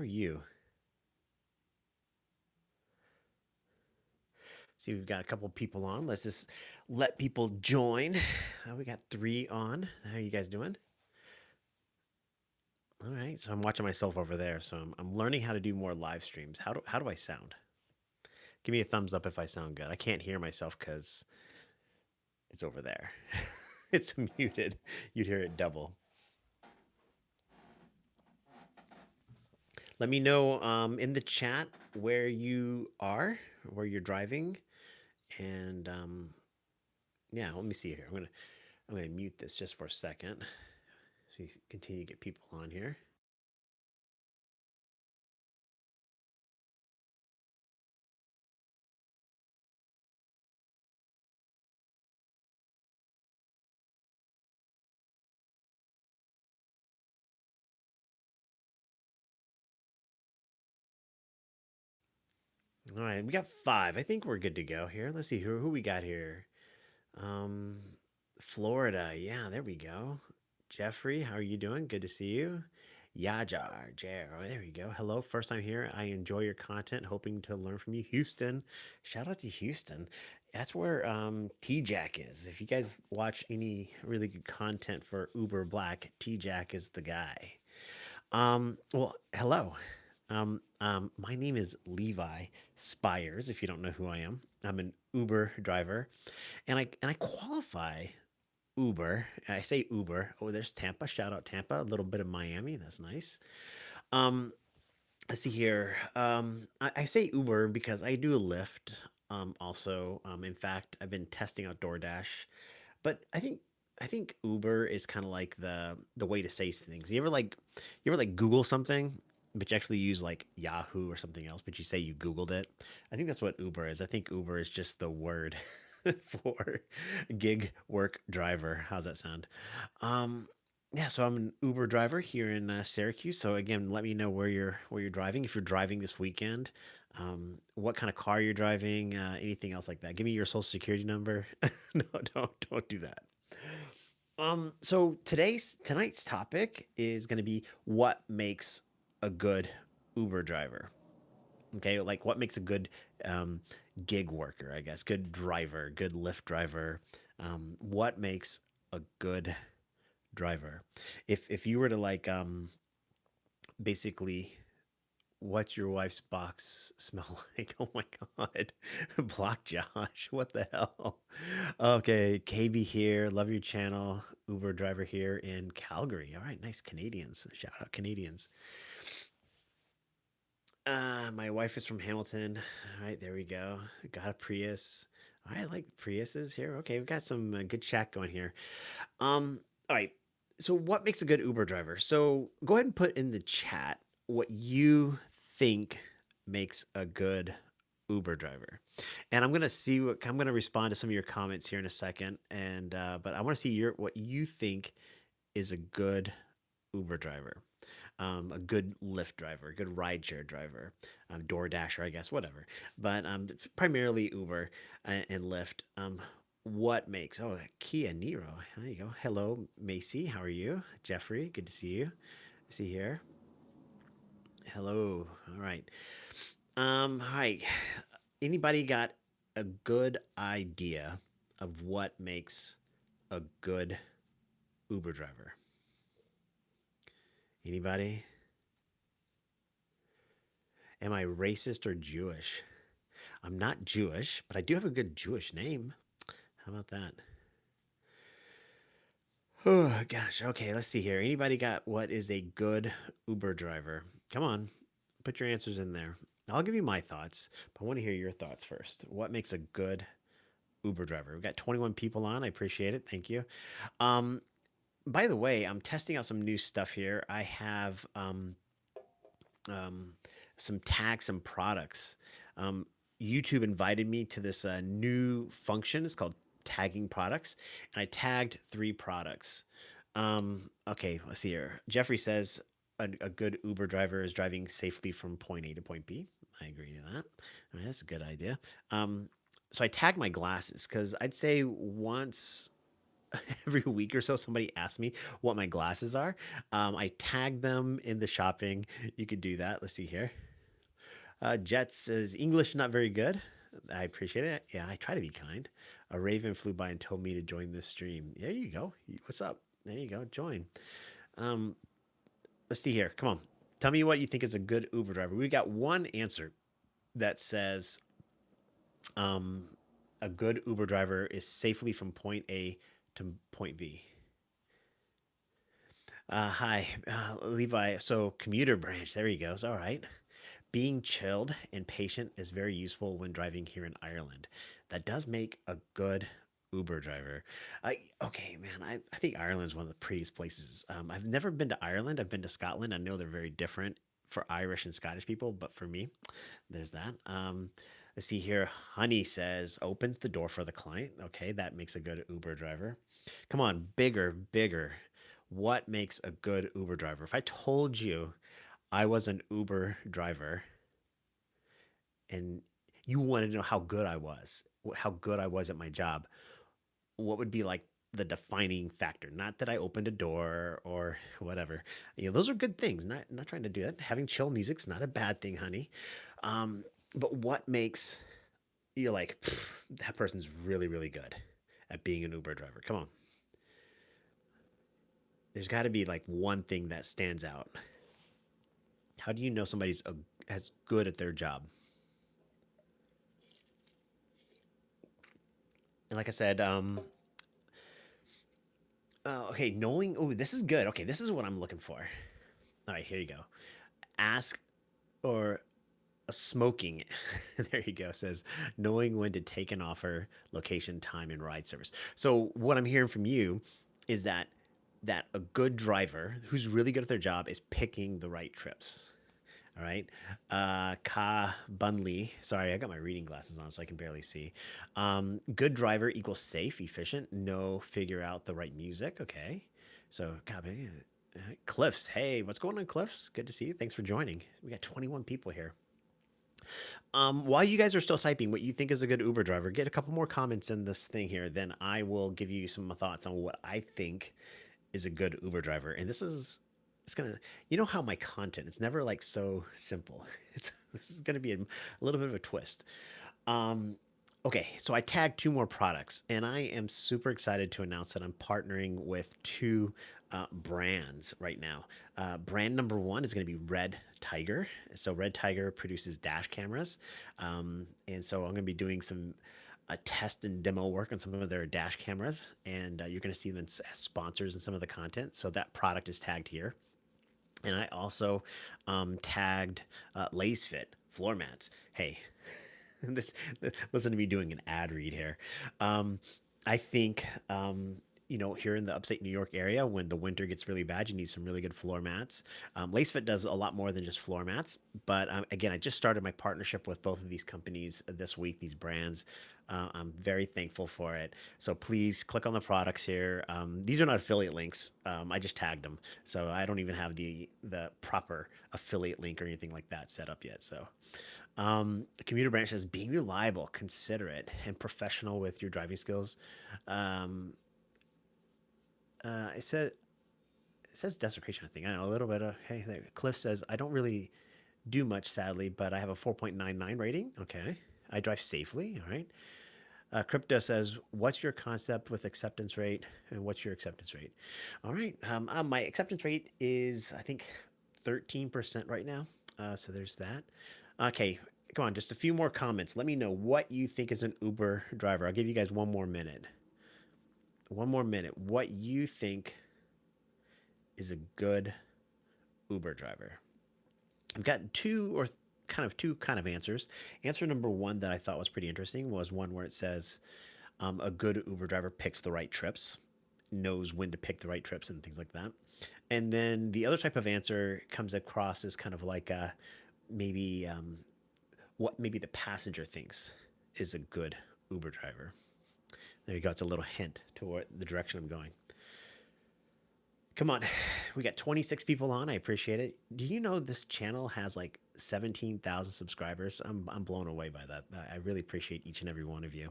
are you? See, we've got a couple people on. Let's just let people join. We got three on. How are you guys doing? All right. So I'm watching myself over there. So I'm learning how to do more live streams. How do I sound? Give me a thumbs up if I sound good. I can't hear myself because it's over there. It's muted. You'd hear it double. Let me know in the chat where you are, where you're driving, and yeah. Let me see here. I'm gonna mute this just for a second. So we continue to get people on here. All right, we got five. I think we're good to go here. Let's see who we got here. Um, Florida. Yeah, there we go. Jeffrey, how are you doing? Good to see you. Yajar, Jer. Oh, there you go. Hello, first time here. I enjoy your content. Hoping to learn from you. Houston. Shout out to Houston. That's where T Jack is. If you guys watch any really good content for Uber Black, T Jack is the guy. Well, hello. My name is Levi Spires. If you don't know who I am, I'm an Uber driver, and I qualify Uber. I say Uber. Oh, there's Tampa. Shout out Tampa. A little bit of Miami. That's nice. Um, let's see here. I say Uber because I do a Lyft. Also, in fact, I've been testing out DoorDash, but I think Uber is kind of like the way to say things. You ever like Google something, but you actually use like Yahoo or something else, but you say you Googled it. I think that's what Uber is. I think Uber is just the word for gig work driver. How's that sound? Um, yeah, so I'm an Uber driver here in Syracuse. So again, let me know where you're driving. If you're driving this weekend, what kind of car you're driving, anything else like that. Give me your social security number. No, don't do that. So tonight's topic is going to be what makes a good Uber driver. Okay, like what makes a good um, gig worker, I guess, good driver, good Lyft driver. What makes a good driver? If you were to like basically what's your wife's box smell like? Oh my God. Block Josh. What the hell? Okay. KB here. Love your channel. Uber driver here in Calgary. All right. Nice Canadians. Shout out Canadians. My wife is from Hamilton. All right. There we go. Got a Prius. All right. I like Priuses here. Okay. We've got some good chat going here. All right. So, what makes a good Uber driver? So, go ahead and put in the chat what you think makes a good Uber driver. And I'm gonna respond to some of your comments here in a second. And but I want to see what you think is a good Uber driver, a good Lyft driver, a good rideshare driver, DoorDasher, I guess, whatever. But primarily Uber and Lyft. What makes Kia Nero? There you go. Hello, Macy. How are you? Jeffrey, good to see you. See here. Hello. All right. Hi. Anybody got a good idea of what makes a good Uber driver? Anybody? Am I racist or Jewish? I'm not Jewish, but I do have a good Jewish name. How about that? Oh gosh. Okay, let's see here. Anybody got what is a good Uber driver? Come on, put your answers in there. I'll give you my thoughts, but I want to hear your thoughts first. What makes a good Uber driver? We've got 21 people on. I appreciate it. Thank you. Um, by the way, I'm testing out some new stuff here. I have um, some tags, some products. Um, YouTube invited me to this new function. It's called tagging products, and I tagged three products. Okay, let's see here. Jeffrey says a good Uber driver is driving safely from point A to point B. I agree to that. I mean, that's a good idea. So I tagged my glasses because I'd say once. every week or so somebody asks me what my glasses are. I tag them in the shopping. You could do that. Let's see here. Jet says English not very good. I appreciate it. Yeah, I try to be kind. A raven flew by and told me to join this stream. There you go. What's up? There you go. Join. Um, let's see here. Come on. Tell me what you think is a good Uber driver. We got one answer that says um, a good Uber driver is safely from point A to point B. Hi, Levi. So commuter branch. There he goes. All right. Being chilled and patient is very useful when driving here in Ireland. That does make a good Uber driver. Okay, man, I think Ireland's one of the prettiest places. I've never been to Ireland. I've been to Scotland. I know they're very different for Irish and Scottish people, but for me, there's that. Let's see here. Honey says opens the door for the client. Okay, that makes a good Uber driver. Come on, bigger, bigger. What makes a good Uber driver? If I told you I was an Uber driver and you wanted to know how good I was at my job, what would be like the defining factor? Not that I opened a door or whatever. Those are good things. Not trying to do that. Having chill music's not a bad thing, honey. Um, but what makes you like that person's really really good at being an Uber driver? Come on, there's got to be like one thing that stands out. How do you know somebody's as good at their job? And like I said, okay, knowing. Oh, this is good. Okay, this is what I'm looking for. All right, here you go. Ask or smoking. There you go. Says knowing when to take an offer, location, time, and ride service. So what I'm hearing from you is that a good driver who's really good at their job is picking the right trips. All right. Ka Bunley. Sorry, I got my reading glasses on, so I can barely see. Good driver equals safe, efficient, know, figure out the right music. Okay. So, Cliffs. Hey, what's going on, Cliffs? Good to see you. Thanks for joining. We got 21 people here. While you guys are still typing what you think is a good Uber driver, get a couple more comments in this thing here. Then I will give you some thoughts on what I think is a good Uber driver. And it's gonna, how my content, it's never like so simple. This is gonna be a little bit of a twist. Um, okay, so I tagged two more products, and I am super excited to announce that I'm partnering with two brands right now. Brand number one is going to be Red Tiger. So Red Tiger produces dash cameras, and so I'm going to be doing some test and demo work on some of their dash cameras, and you're going to see them as sponsors in some of the content. So that product is tagged here. And I also tagged Lace Fit floor mats. Hey, this listen to me doing an ad read here. Um, I think here in the upstate New York area, when the winter gets really bad, you need some really good floor mats. LaceFit does a lot more than just floor mats. But again, I just started my partnership with both of these companies this week, these brands. I'm very thankful for it. So please click on the products here. These are not affiliate links. I just tagged them, so I don't even have the proper affiliate link or anything like that set up yet. So commuter branch says being reliable, considerate, and professional with your driving skills. Um, it says desecration. I think I know a little bit of. Hey, there. Cliff says I don't really do much, sadly, but I have a 4.99 rating. Okay, I drive safely. All right. Crypto says, "What's your concept with acceptance rate, and what's your acceptance rate?" All right, my acceptance rate is I think 13% right now. So there's that. Okay, come on, just a few more comments. Let me know what you think is an Uber driver. I'll give you guys one more minute. One more minute. What you think is a good Uber driver? I've got two kind of answers. Answer number one that I thought was pretty interesting was one where it says a good Uber driver picks the right trips, knows when to pick the right trips and things like that. And then the other type of answer comes across as kind of like maybe what maybe the passenger thinks is a good Uber driver. There you go. It's a little hint to what the direction I'm going. Come on. We got 26 people on. I appreciate it. Do you know this channel has like 17,000 subscribers? I'm blown away by that. I really appreciate each and every one of you.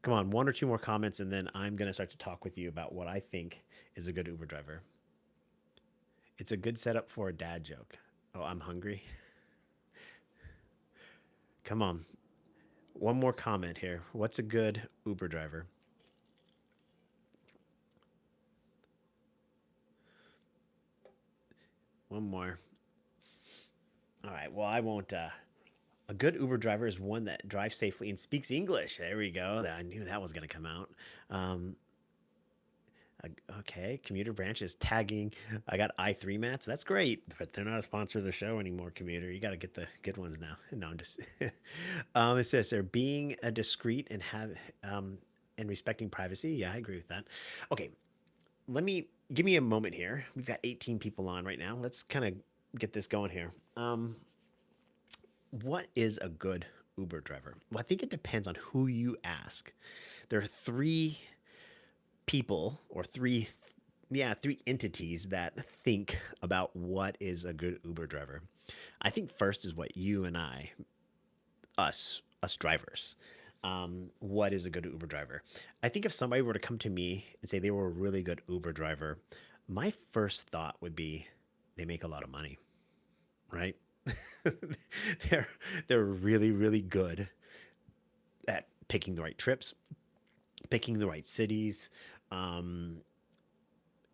Come on, one or two more comments, and then I'm going to start to talk with you about what I think is a good Uber driver. It's a good setup for a dad joke. Oh, I'm hungry. Come on, one more comment here. What's a good Uber driver? One more. All right. Well, I won't. A good Uber driver is one that drives safely and speaks English. There we go. I knew that was going to come out. Um, okay, commuter branches tagging. I got I3 mats. That's great, but they're not a sponsor of the show anymore. Commuter, you got to get the good ones now. No, I'm just. It says they're being a discreet and have and respecting privacy. Yeah, I agree with that. Okay, let me give me a moment here. We've got 18 people on right now. Let's kind of get this going here. What is a good Uber driver? Well, I think it depends on who you ask. There are three people or three entities that think about what is a good Uber driver. I think first is what you and I, us drivers. What is a good Uber driver? I think if somebody were to come to me and say they were a really good Uber driver, my first thought would be they make a lot of money, right? they're they're really good at picking the right trips, picking the right cities. Um,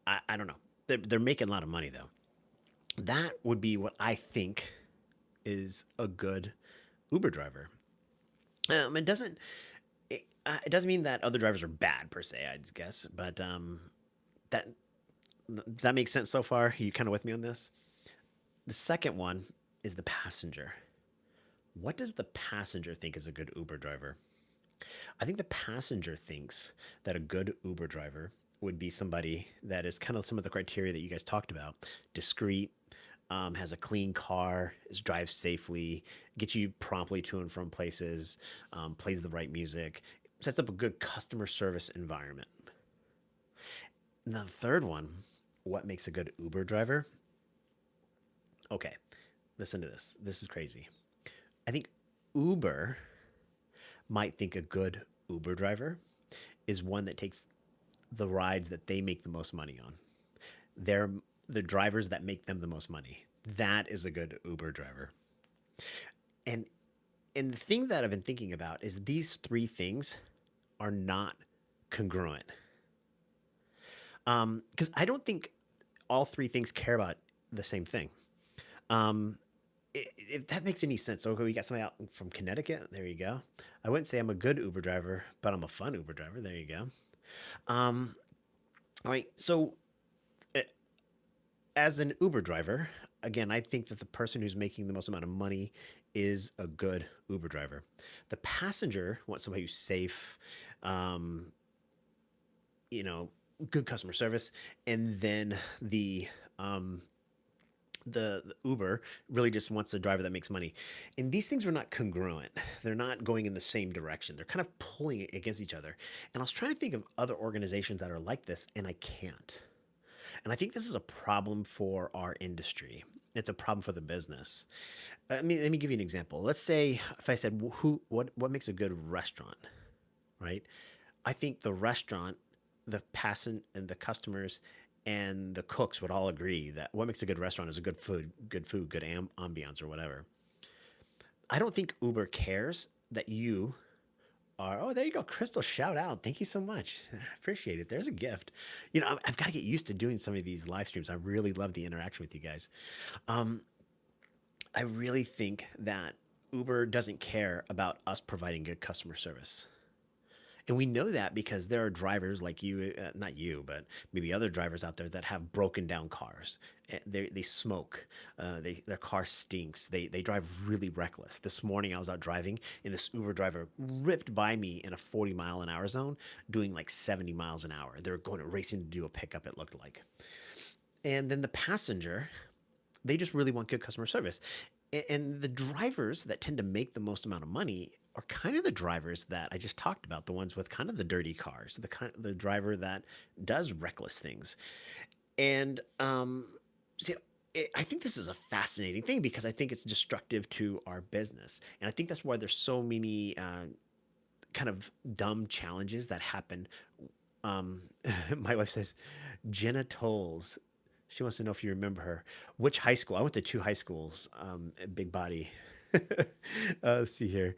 I don't know. They're making a lot of money though. That would be what I think is a good Uber driver. It doesn't. It doesn't mean that other drivers are bad per se. I guess, but that does that make sense so far? Are you kind of with me on this? The second one is the passenger. What does the passenger think is a good Uber driver? I think the passenger thinks that a good Uber driver would be somebody that is kind of some of the criteria that you guys talked about: discreet, has a clean car, drives safely, gets you promptly to and from places, plays the right music, sets up a good customer service environment. And the third one, what makes a good Uber driver? Okay, listen to this. This is crazy. I think Uber might think a good Uber driver is one that takes the rides that they make the most money on. They're the drivers that make them the most money. That is a good Uber driver. And and the thing that I've been thinking about is these three things are not congruent. Because I don't think all three things care about the same thing. Um, if that makes any sense. So we got somebody out from Connecticut. There you go. I wouldn't say I'm a good Uber driver, but I'm a fun Uber driver. There you go. Um, all right. So uh, as an Uber driver, again, I think that the person who's making the most amount of money is a good Uber driver. The passenger wants somebody who's safe, um, you know, good customer service, and then um, the Uber really just wants a driver that makes money. And these things are not congruent. They're not going in the same direction. They're kind of pulling against each other. And I was trying to think of other organizations that are like this, and I can't. And I think this is a problem for our industry. It's a problem for the business. Let me give you an example. Let's say if I said, what makes a good restaurant, right? I think the restaurant, the passant and the customers and the cooks would all agree that what makes a good restaurant is a good food, good ambiance or whatever. I don't think Uber cares that you are. Oh, there you go, Crystal. Shout out. Thank you so much. I appreciate it. There's a gift. I've got to get used to doing some of these live streams. I really love the interaction with you guys. Um, I really think that Uber doesn't care about us providing good customer service. And we know that because there are drivers like you, not you, but maybe other drivers out there that have broken down cars. They smoke. Their car stinks. They drive really reckless. This morning I was out driving and this Uber driver ripped by me in a 40-mile-an-hour zone doing like 70 miles an hour. They were going racing to do a pickup, it looked like. And then the passenger, they just really want good customer service. And the drivers that tend to make the most amount of money are kind of the drivers that I just talked about, the ones with kind of the dirty cars, the driver that does reckless things. And see, I think this is a fascinating thing because I think it's destructive to our business, and I think that's why there's so many kind of dumb challenges that happen. Um, my wife says, Jenna Tolles. She wants to know if you remember her. Which high school? I went to two high schools, Big Body. Let's see here.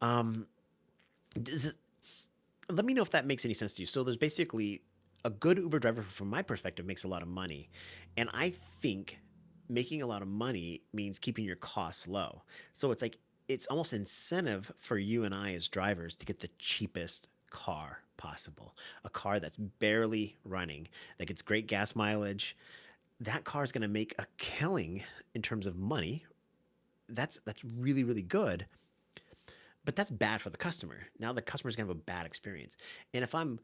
Um, does it, Let me know if that makes any sense to you. So there's basically a good Uber driver, from my perspective, makes a lot of money. And I think making a lot of money means keeping your costs low. So it's like, it's almost incentive for you and I as drivers to get the cheapest car possible. A car that's barely running, that gets great gas mileage. That car is going to make a killing in terms of money. That's really really good, but that's bad for the customer. Now the customer's going to have a bad experience. And if I'm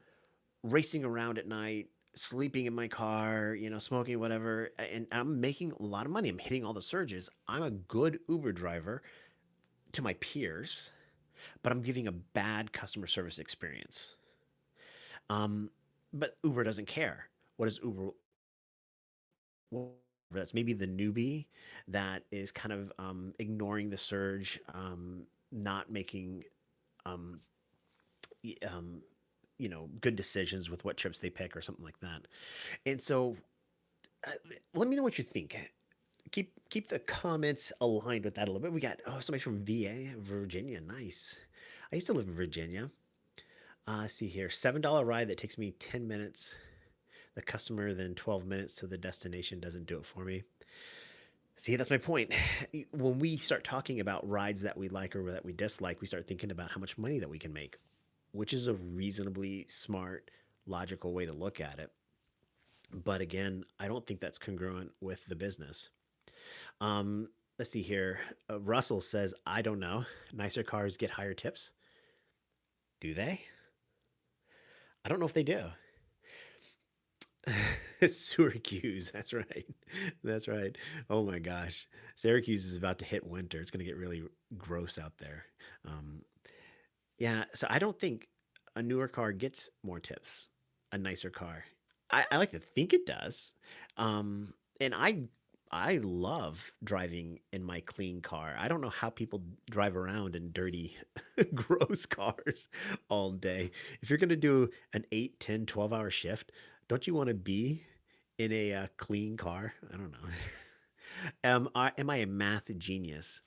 racing around at night, sleeping in my car, smoking, whatever, and I'm making a lot of money, I'm hitting all the surges, I'm a good Uber driver to my peers, but I'm giving a bad customer service experience. Um, but Uber doesn't care. What does Uber? That's maybe the newbie that is kind of ignoring the surge, not making um, um, good decisions with what trips they pick or something like that. And so, uh, let me know what you think. Keep the comments aligned with that a little bit. We got somebody from VA, Virginia. Nice. I used to live in Virginia. Let's see here, $7 ride that takes me 10 minutes. The customer then 12 minutes to the destination doesn't do it for me. See, that's my point. When we start talking about rides that we like or that we dislike, we start thinking about how much money that we can make, which is a reasonably smart, logical way to look at it. But again, I don't think that's congruent with the business. Let's see here. Russell says, I don't know. Nicer cars get higher tips. Do they? I don't know if they do. Syracuse. That's right. That's right. Oh my gosh. Syracuse is about to hit winter. It's going to get really gross out there. Um, yeah. So I don't think a newer car gets more tips, a nicer car. I like to think it does. And I love driving in my clean car. I don't know how people drive around in dirty, gross cars all day. If you're going to do an 8, 10, 12 hour shift, don't you want to be in a clean car? I don't know. Am I a math genius?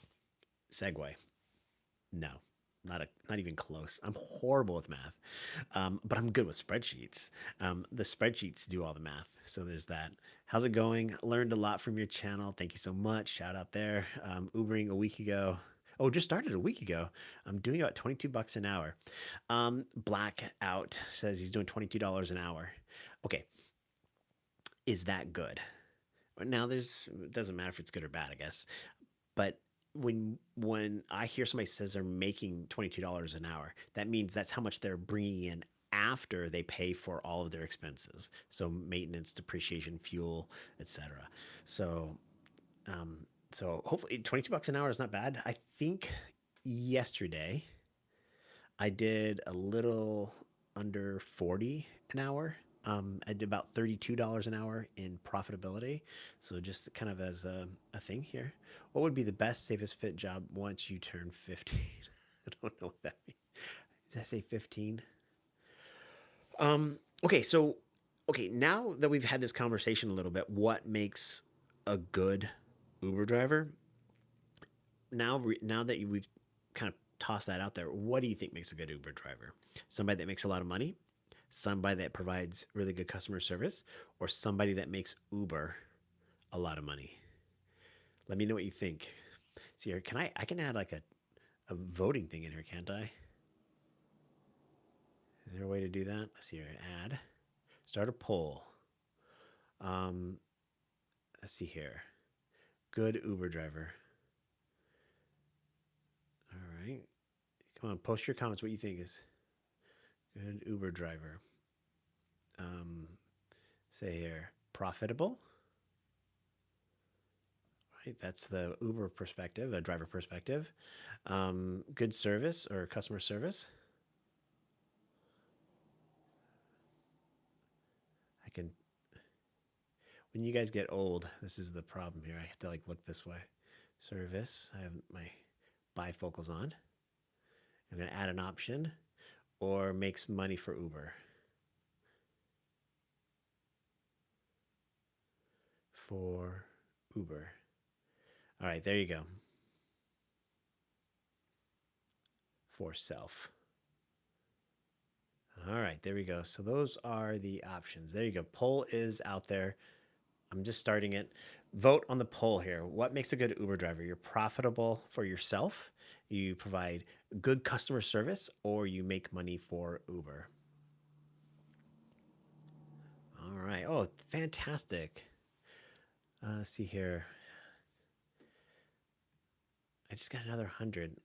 Segue. No, not even close. I'm horrible with math, but I'm good with spreadsheets. The spreadsheets do all the math, so there's that. How's it going? Learned a lot from your channel. Thank you so much. Shout out there. Ubering a week ago. Oh, just started a week ago. I'm doing about 22 bucks an hour. Blackout says he's doing $22 an hour. Okay, is that good? Now it doesn't matter if it's good or bad, I guess. But when I hear somebody says they're making $22 an hour, that means that's how much they're bringing in after they pay for all of their expenses. So maintenance, depreciation, fuel, etc. So um, so hopefully 22 bucks an hour is not bad. I think yesterday I did a little under 40 an hour. I did about $32 an hour in profitability. So just kind of as a thing here, what would be the best, safest fit job once you turn 15? I don't know what that means. Does that say 15? Okay, so okay, now that we've had this conversation a little bit, what makes a good Uber driver? Now that we've kind of tossed that out there, what do you think makes a good Uber driver? Somebody that makes a lot of money, somebody that provides really good customer service, or somebody that makes Uber a lot of money? Let me know what you think. See here, I can add like a voting thing in here, can't I? Is there a way to do that? Let's see here. Add. Start a poll. Um, let's see here. Good Uber driver. All right. Come on, post your comments. What you think is good Uber driver. Um, say here, profitable. Right, that's the Uber perspective, a driver perspective. Good service or customer service. I can. When you guys get old, this is the problem here. I have to like look this way. Service. I have my bifocals on, I'm going to add an option, or makes money for Uber. For Uber. All right, there you go. For self. All right, there we go. So those are the options. There you go. Poll is out there. I'm just starting it. Vote on the poll here. What makes a good Uber driver? You're profitable for yourself, you provide good customer service, or you make money for Uber. All right. Oh, fantastic. Let's see here. I just got another 100.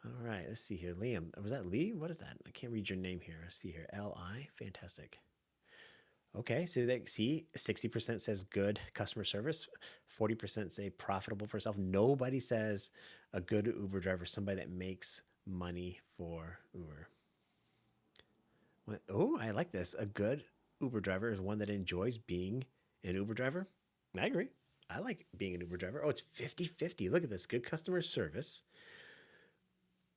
All right. Let's see here. Liam. Was that Lee? What is that? I can't read your name here. Let's see here. Li. Fantastic. Okay, so they see 60% says good customer service, 40% say profitable for self. Nobody says a good Uber driver, somebody that makes money for Uber. Oh, I like this. A good Uber driver is one that enjoys being an Uber driver. I agree. I like being an Uber driver. Oh, it's 50-50. Look at this. Good customer service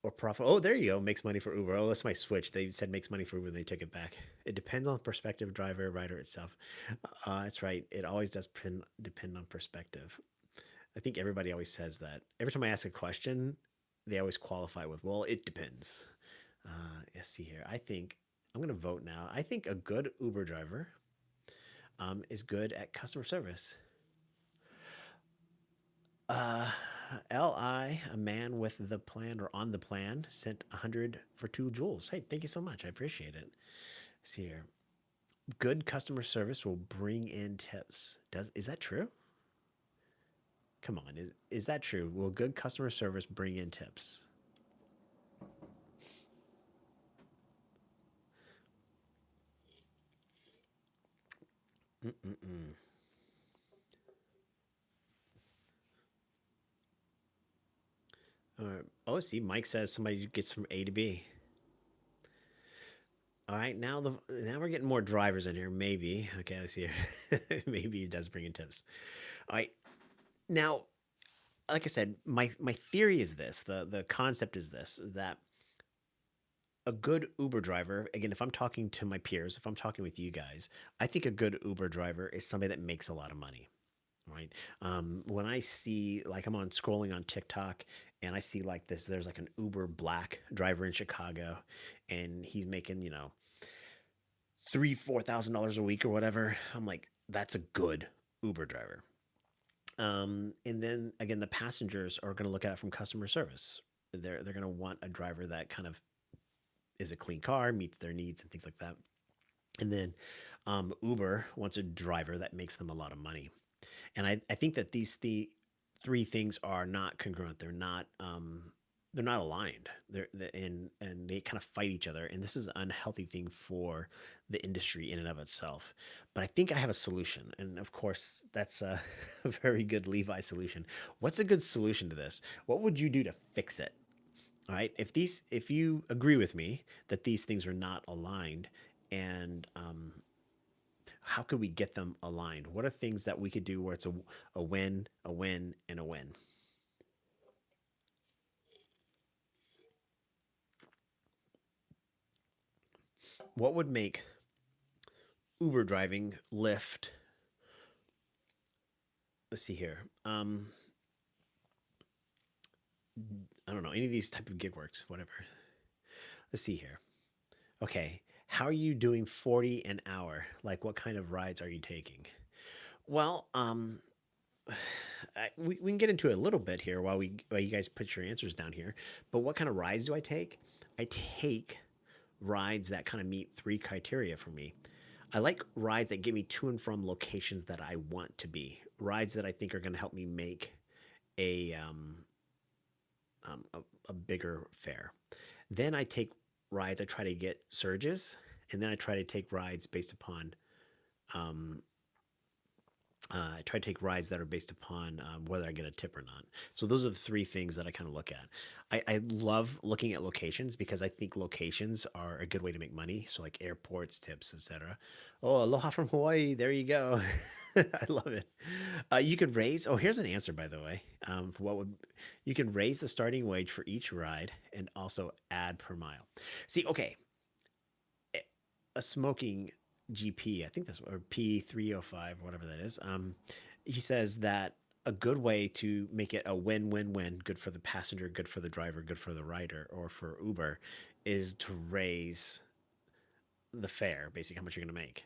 or profit. Oh, there you go. Makes money for Uber. Oh, that's my switch. They said makes money for Uber and they took it back. It depends on perspective, driver, rider itself. That's right. It always does depend on perspective. I think everybody always says that. Every time I ask a question, they always qualify with, well, it depends. Let's see here. I think I'm going to vote now. I think a good Uber driver is good at customer service. Uh, Li, a man with the plan or on the plan, sent 100 for 2 joules. Hey, thank you so much. I appreciate it. See here. Good customer service will bring in tips. Is that true? Come on, is that true? Will good customer service bring in tips? Mm-mm-mm. Oh, see, Mike says somebody gets from A to B. All right, now we're getting more drivers in here. Maybe. Okay, let's see here. Maybe he does bring in tips. All right, now, like I said, my theory is this. The concept is this: is that a good Uber driver, again, if I'm talking to my peers, if I'm talking with you guys, I think a good Uber driver is somebody that makes a lot of money, right? When I see, like, I'm on scrolling on TikTok and I see like this, there's like an Uber Black driver in Chicago, and he's making, $3,000, $4,000 a week or whatever. I'm like, that's a good Uber driver. And then again, the passengers are going to look at it from customer service. They're going to want a driver that kind of is a clean car, meets their needs, and things like that. And then Uber wants a driver that makes them a lot of money. And I think that the three things are not congruent. They're not aligned. And they kind of fight each other. And this is an unhealthy thing for the industry in and of itself. But I think I have a solution. And of course, that's a very good Levi solution. What's a good solution to this? What would you do to fix it? All right. If you agree with me that these things are not aligned, and how could we get them aligned? What are things that we could do where it's a win, a win, and a win? What would make Uber driving, Lyft? Let's see here. I don't know any of these type of gig works, whatever. Let's see here. Okay, how are you doing 40 an hour? Like, what kind of rides are you taking? Well, we can get into it a little bit here while you guys put your answers down here. But what kind of rides do I take? I take rides that kind of meet three criteria for me. I like rides that get me to and from locations that I want to be. Rides that I think are going to help me make a, a bigger fare. Then I take rides. I try to get surges, and then I try to take rides based upon I try to take rides that are based upon whether I get a tip or not. So those are the three things that I kind of look at. I love looking at locations because I think locations are a good way to make money. So like airports, tips, etc. Oh, aloha from Hawaii. There you go. I love it. You could raise. Oh, here's an answer by the way. For what would you can raise the starting wage for each ride and also add per mile. See, okay, a smoking GP, I think that's or P305 or whatever that is. He says that a good way to make it a win-win-win, good for the passenger, good for the driver, good for the rider, or for Uber, is to raise the fare, basically how much you're going to make.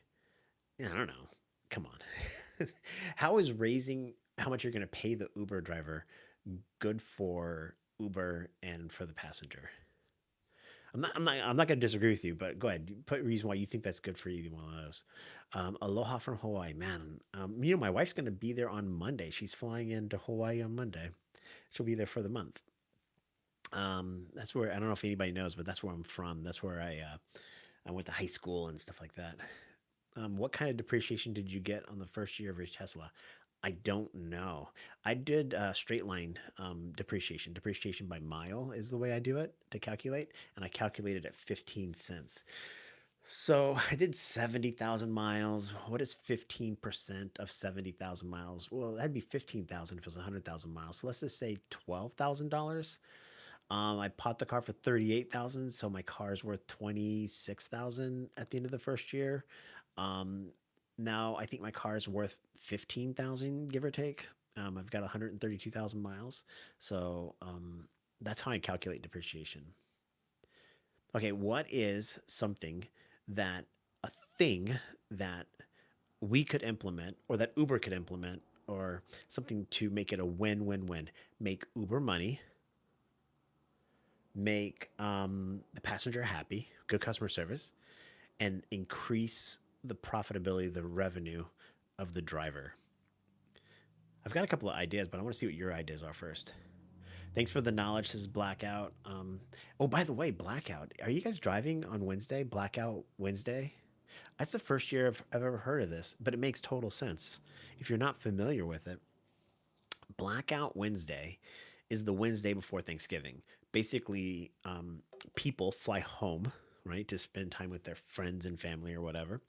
Yeah, I don't know. Come on. How is raising how much you're going to pay the Uber driver good for Uber and for the passenger? I'm not going to disagree with you, but go ahead. Put a reason why you think that's good for either one of those. Aloha from Hawaii, man. My wife's going to be there on Monday. She's flying into Hawaii on Monday. She'll be there for the month. That's where I don't know if anybody knows, but that's where I'm from. That's where I went to high school and stuff like that. What kind of depreciation did you get on the first year of your Tesla? I don't know. I did straight line depreciation. Depreciation by mile is the way I do it to calculate, and I calculated at 15 cents. So I did 70,000 miles. What is 15% of 70,000 miles? Well, that'd be 15,000 if it was 100,000 miles. So let's just say $12,000. I bought the car for 38,000, so my car's worth 26,000 at the end of the first year. Um, Now I think my car is worth 15,000, give or take. I've got 132,000 miles, so that's how I calculate depreciation. Okay, what is something that a thing that we could implement, or that Uber could implement, or something to make it a win-win-win? Make Uber money, make the passenger happy, good customer service, and increase the profitability, the revenue of the driver. I've got a couple of ideas, but I want to see what your ideas are first. Thanks for the knowledge. This is Blackout. Oh, by the way, Blackout. Are you guys driving on Wednesday? Blackout Wednesday? That's the first year I've ever heard of this, but it makes total sense. If you're not familiar with it, Blackout Wednesday is the Wednesday before Thanksgiving. Basically, people fly home, right, to spend time with their friends and family or whatever.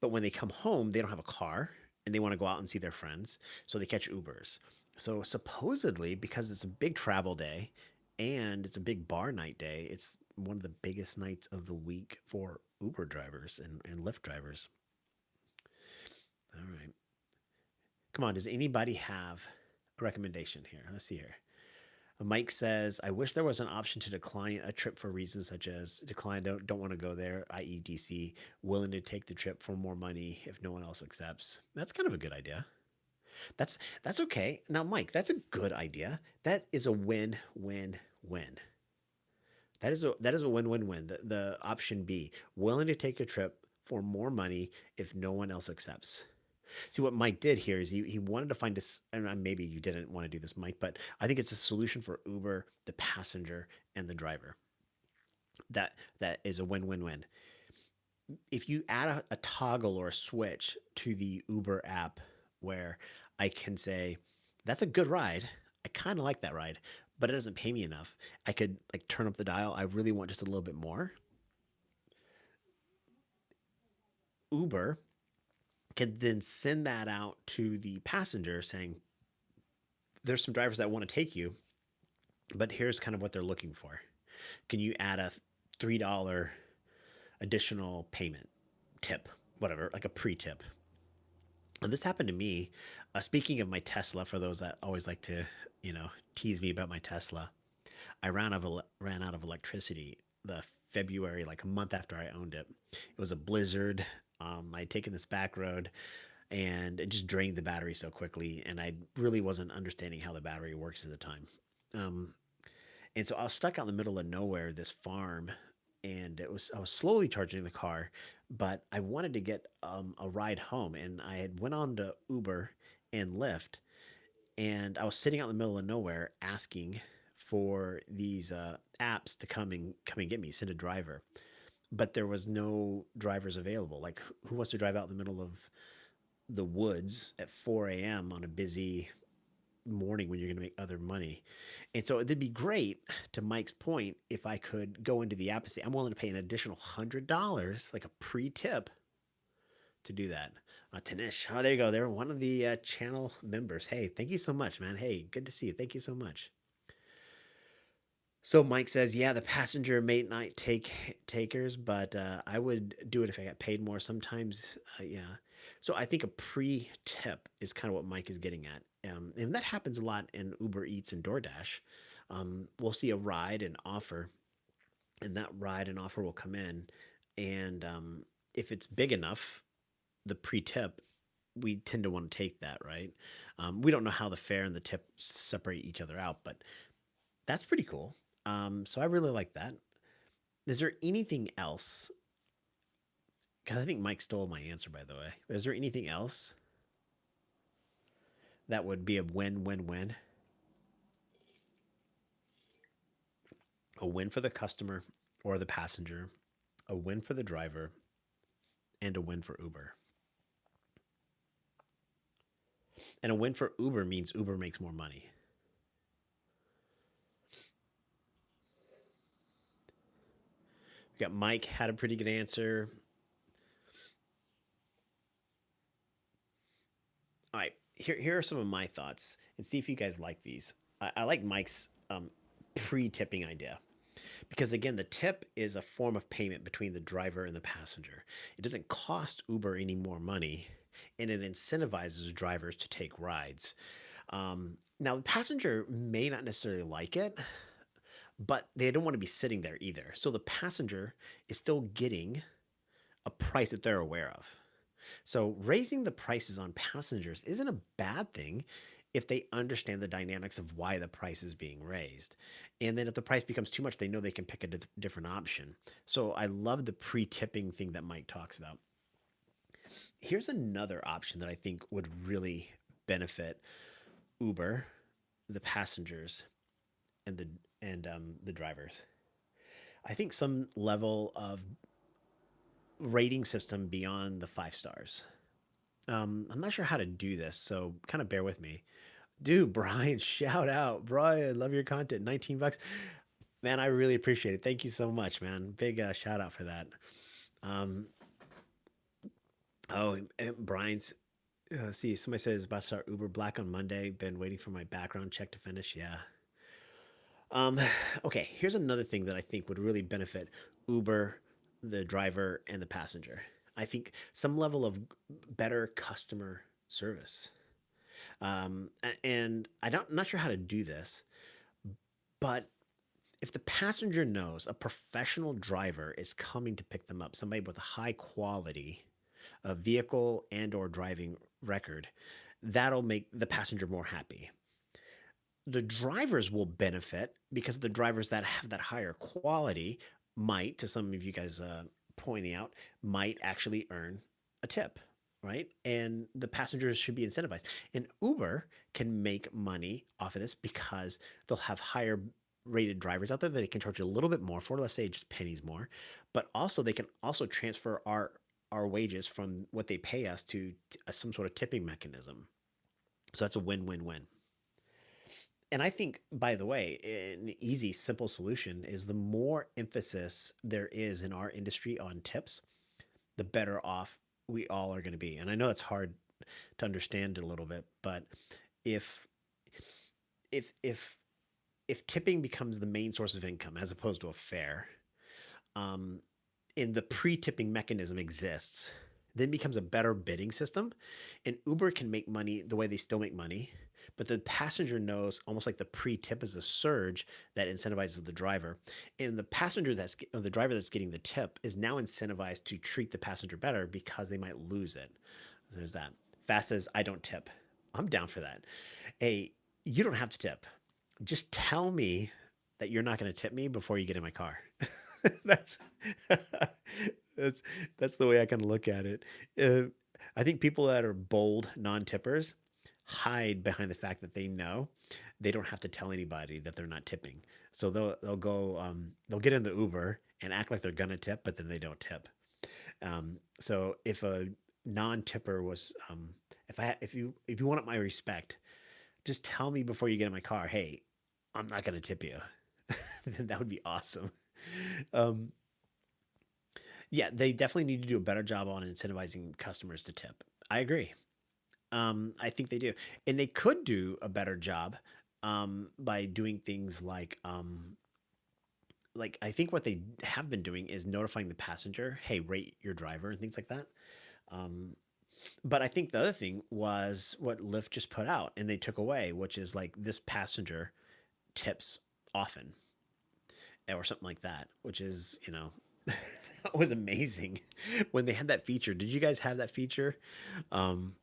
But when they come home, they don't have a car and they want to go out and see their friends. So they catch Ubers. So supposedly, because it's a big travel day and it's a big bar night day, it's one of the biggest nights of the week for Uber drivers and Lyft drivers. All right. Come on. Does anybody have a recommendation here? Let's see here. Mike says, I wish there was an option to decline a trip for reasons such as decline, don't want to go there, i.e., DC, willing to take the trip for more money if no one else accepts. That's kind of a good idea. That's okay. Now, Mike, that's a good idea. That is a win-win-win. That is a win-win-win. The option B, willing to take a trip for more money if no one else accepts. See what Mike did here is he wanted to find this, and maybe you didn't want to do this, Mike, but I think it's a solution for Uber, the passenger, and the driver. That is a win-win-win. If you add a toggle or a switch to the Uber app where I can say, that's a good ride. I kind of like that ride, but it doesn't pay me enough. I could like turn up the dial. I really want just a little bit more. Uber can then send that out to the passenger saying, there's some drivers that want to take you, but here's kind of what they're looking for. Can you add a $3 additional payment tip, whatever, like a pre tip? And this happened to me. Speaking of my Tesla, for those that always like to, tease me about my Tesla, I ran out of electricity the February, like a month after I owned it. It was a blizzard. I had taken this back road and it just drained the battery so quickly. And I really wasn't understanding how the battery works at the time. Um, and so I was stuck out in the middle of nowhere, this farm, and I was slowly charging the car, but I wanted to get a ride home, and I had went on to Uber and Lyft, and I was sitting out in the middle of nowhere asking for these apps to come and get me, send a driver, but there was no drivers available. Like, who wants to drive out in the middle of the woods at 4 a.m. on a busy morning when you're going to make other money. And so it'd be great, to Mike's point, if I could go into the app and say, I'm willing to pay an additional $100, like a pre tip, to do that. Tanish, oh, there you go. They're one of the channel members. Hey, thank you so much, man. Hey, good to see you. Thank you so much. So Mike says, yeah, the passenger may not take takers, but I would do it if I got paid more. Sometimes, yeah. So I think a pre-tip is kind of what Mike is getting at, and that happens a lot in Uber Eats and DoorDash. We'll see a ride and offer, and that ride and offer will come in, and if it's big enough, the pre-tip, we tend to want to take that, right? We don't know how the fare and the tip separate each other out, but that's pretty cool. So I really like that. Is there anything else? Because I think Mike stole my answer, by the way. Is there anything else that would be a win-win-win? A win for the customer or the passenger, a win for the driver, and a win for Uber. And a win for Uber means Uber makes more money. We got Mike had a pretty good answer. All right, here are some of my thoughts, and see if you guys like these. I like Mike's pre-tipping idea, because again, the tip is a form of payment between the driver and the passenger. It doesn't cost Uber any more money, and it incentivizes drivers to take rides. Now, the passenger may not necessarily like it, but they don't want to be sitting there either. So the passenger is still getting a price that they're aware of. So raising the prices on passengers isn't a bad thing if they understand the dynamics of why the price is being raised. And then if the price becomes too much, they know they can pick a different option. So I love the pre-tipping thing that Mike talks about. Here's another option that I think would really benefit Uber, the passengers, and the drivers. I think some level of rating system beyond the 5 stars. I'm not sure how to do this, so kind of bear with me. Dude, Brian, shout out. Brian, love your content. 19 bucks. Man, I really appreciate it. Thank you so much, man. Big shout out for that. Um, oh, and Brian's, see, somebody says about to start Uber Black on Monday. Been waiting for my background check to finish. Yeah. Um, okay, here's another thing that I think would really benefit Uber, the driver, and the passenger. I think some level of better customer service. And I'm not sure how to do this, but if the passenger knows a professional driver is coming to pick them up, somebody with a high quality vehicle and or driving record, that'll make the passenger more happy. The drivers will benefit because the drivers that have that higher quality might, to some of you guys pointing out, might actually earn a tip, right? And the passengers should be incentivized. And Uber can make money off of this because they'll have higher rated drivers out there that they can charge a little bit more for, let's say just pennies more, but also they can also transfer our wages from what they pay us to some sort of tipping mechanism. So that's a win-win-win. And I think, by the way, an easy, simple solution is the more emphasis there is in our industry on tips, the better off we all are going to be. And I know it's hard to understand a little bit, but if if if if tipping becomes the main source of income as opposed to a fare, um, and the pre-tipping mechanism exists, then becomes a better bidding system, and Uber can make money the way they still make money, but the passenger knows almost like the pre-tip is a surge that incentivizes the driver, and the passenger that's or the driver that's getting the tip is now incentivized to treat the passenger better because they might lose it. There's that. Fast says I don't tip. I'm down for that. Hey, you don't have to tip. Just tell me that you're not going to tip me before you get in my car. that's that's that's the way I kind of look at it. Uh, I think people that are bold non-tippers hide behind the fact that they know they don't have to tell anybody that they're not tipping. So they'll go they'll get in the Uber and act like they're gonna tip, but then they don't tip. So if a non-tipper was If you want my respect, just tell me before you get in my car, hey, I'm not gonna tip you. Then that would be awesome. Um, yeah, they definitely need to do a better job on incentivizing customers to tip. I agree. I think they do, and they could do a better job by doing things like I think what they have been doing is notifying the passenger, "Hey, rate your driver," and things like that. Um, but I think the other thing was what Lyft just put out, and they took away, which is like this passenger tips often or something like that, which is that was amazing when they had that feature. Did you guys have that feature? Um,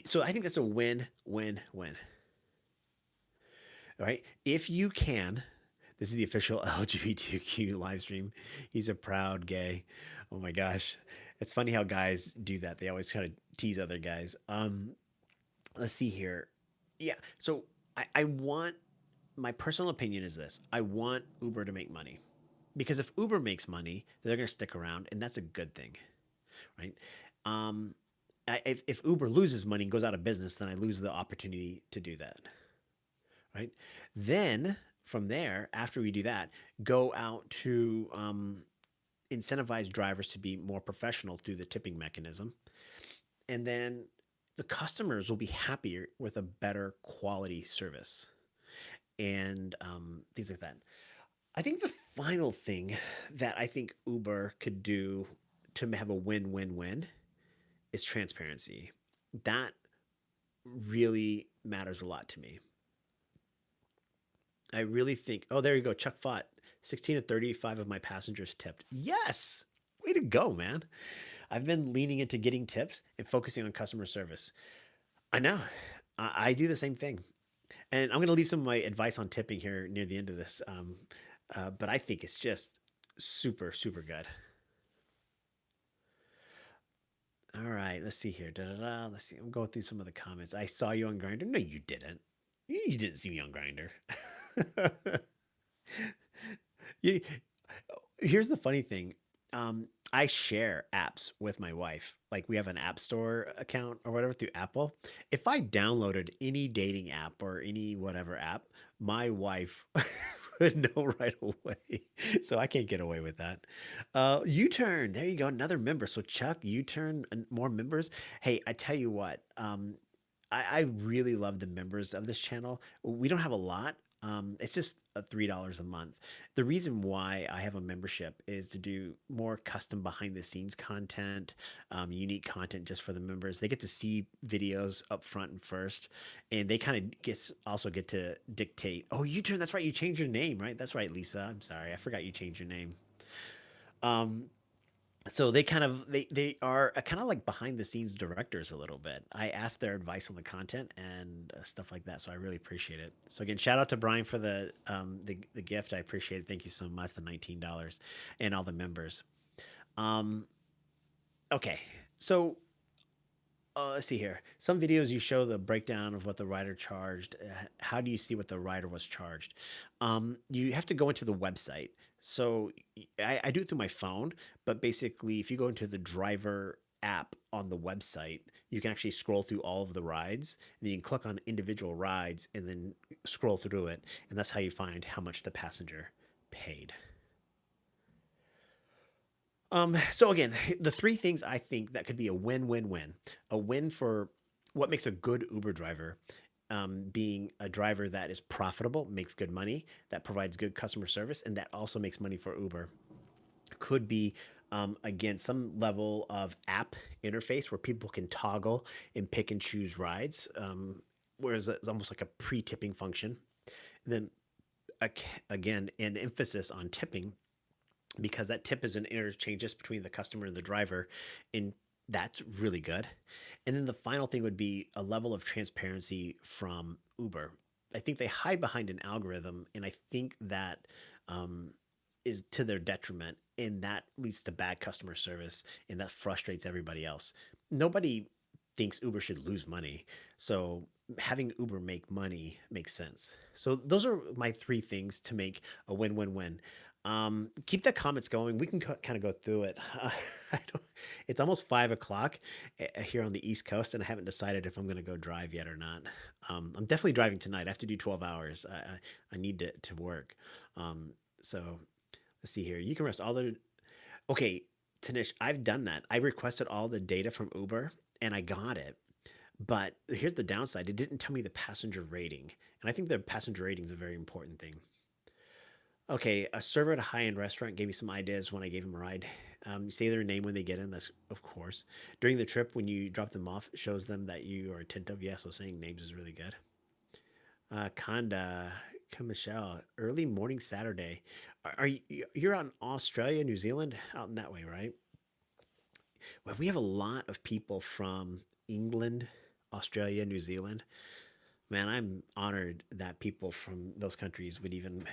so I think that's a win, win, win. All right. If you can, this is the official LGBTQ live stream. He's a proud gay. Oh my gosh. It's funny how guys do that. They always kind of tease other guys. Let's see here. Yeah. So I want my personal opinion is this. I want Uber to make money. Because if Uber makes money, they're going to stick around, and that's a good thing, right? Um, if Uber loses money and goes out of business, then I lose the opportunity to do that, right? Then from there, after we do that, go out to incentivize drivers to be more professional through the tipping mechanism. And then the customers will be happier with a better quality service and things like that. I think the final thing that I think Uber could do to have a win win win is transparency. That really matters a lot to me. I really think, oh, there you go. Chuck Fott, 16 to 35 of my passengers tipped. Yes. Way to go, man. I've been leaning into getting tips and focusing on customer service. I know. I do the same thing. And I'm going to leave some of my advice on tipping here near the end of this. But I think it's just super, super good. All right, let's see here. Da, da, da. Let's see. I'm going through some of the comments. I saw you on Grinder. No, you didn't. You didn't see me on Grinder. you, Here's the funny thing. I share apps with my wife. Like we have an app store account or whatever through Apple. If I downloaded any dating app or any whatever app, my wife would know right away. So I can't get away with that. U-turn. There you go. Another member. So Chuck, U-turn, and more members. Hey, I tell you what. I really love the members of this channel. We don't have a lot. It's just $3 a month. The reason why I have a membership is to do more custom behind the scenes content, unique content just for the members. They get to see videos up front and first, and they kind of also get to dictate. Oh, you turn. That's right. You changed your name, right? That's right, Lisa. I'm sorry. I forgot you changed your name. Um, so they are kind of like behind the scenes directors a little bit. I ask their advice on the content and stuff like that, so I really appreciate it. So again, shout out to Brian for the gift. I appreciate it. Thank you so much. The $19 and all the members. Um, okay, so let's see here. Some videos you show the breakdown of what the rider charged. How do you see what the rider was charged? You have to go into the website. So I do it through my phone, but basically, if you go into the driver app on the website, you can actually scroll through all of the rides. And then you can click on individual rides and then scroll through it. And that's how you find how much the passenger paid. So again, the three things I think that could be a win-win-win. A win for what makes a good Uber driver, being a driver that is profitable, makes good money, that provides good customer service, and that also makes money for Uber. Could be again some level of app interface where people can toggle and pick and choose rides, whereas it's almost like a pre-tipping function. And then again, an emphasis on tipping because that tip is an interchange just between the customer and the driver, and that's really good. And then the final thing would be a level of transparency from Uber. I think they hide behind an algorithm, and I think that um, is to their detriment, and that leads to bad customer service, and that frustrates everybody else. Nobody thinks Uber should lose money, so having Uber make money makes sense. So those are my three things to make a win-win-win. Keep the comments going. We can kind of go through it. I don't, it's almost 5 o'clock here on the East Coast, and I haven't decided if I'm going to go drive yet or not. I'm definitely driving tonight. I have to do 12 hours. I need to work. So let's see here. You can rest all the. Okay, Tanish, I've done that. I requested all the data from Uber and I got it. But here's the downside, it didn't tell me the passenger rating. And I think the passenger rating is a very important thing. Okay, a server at a high-end restaurant gave me some ideas when I gave him a ride. Say their name when they get in. That's of course. During the trip, when you drop them off, it shows them that you are attentive. Yeah, so saying names is really good. Kanda, Michelle, early morning Saturday. Are you? You're out in Australia, New Zealand, out in that way, right? Well, we have a lot of people from England, Australia, New Zealand. Man, I'm honored that people from those countries would even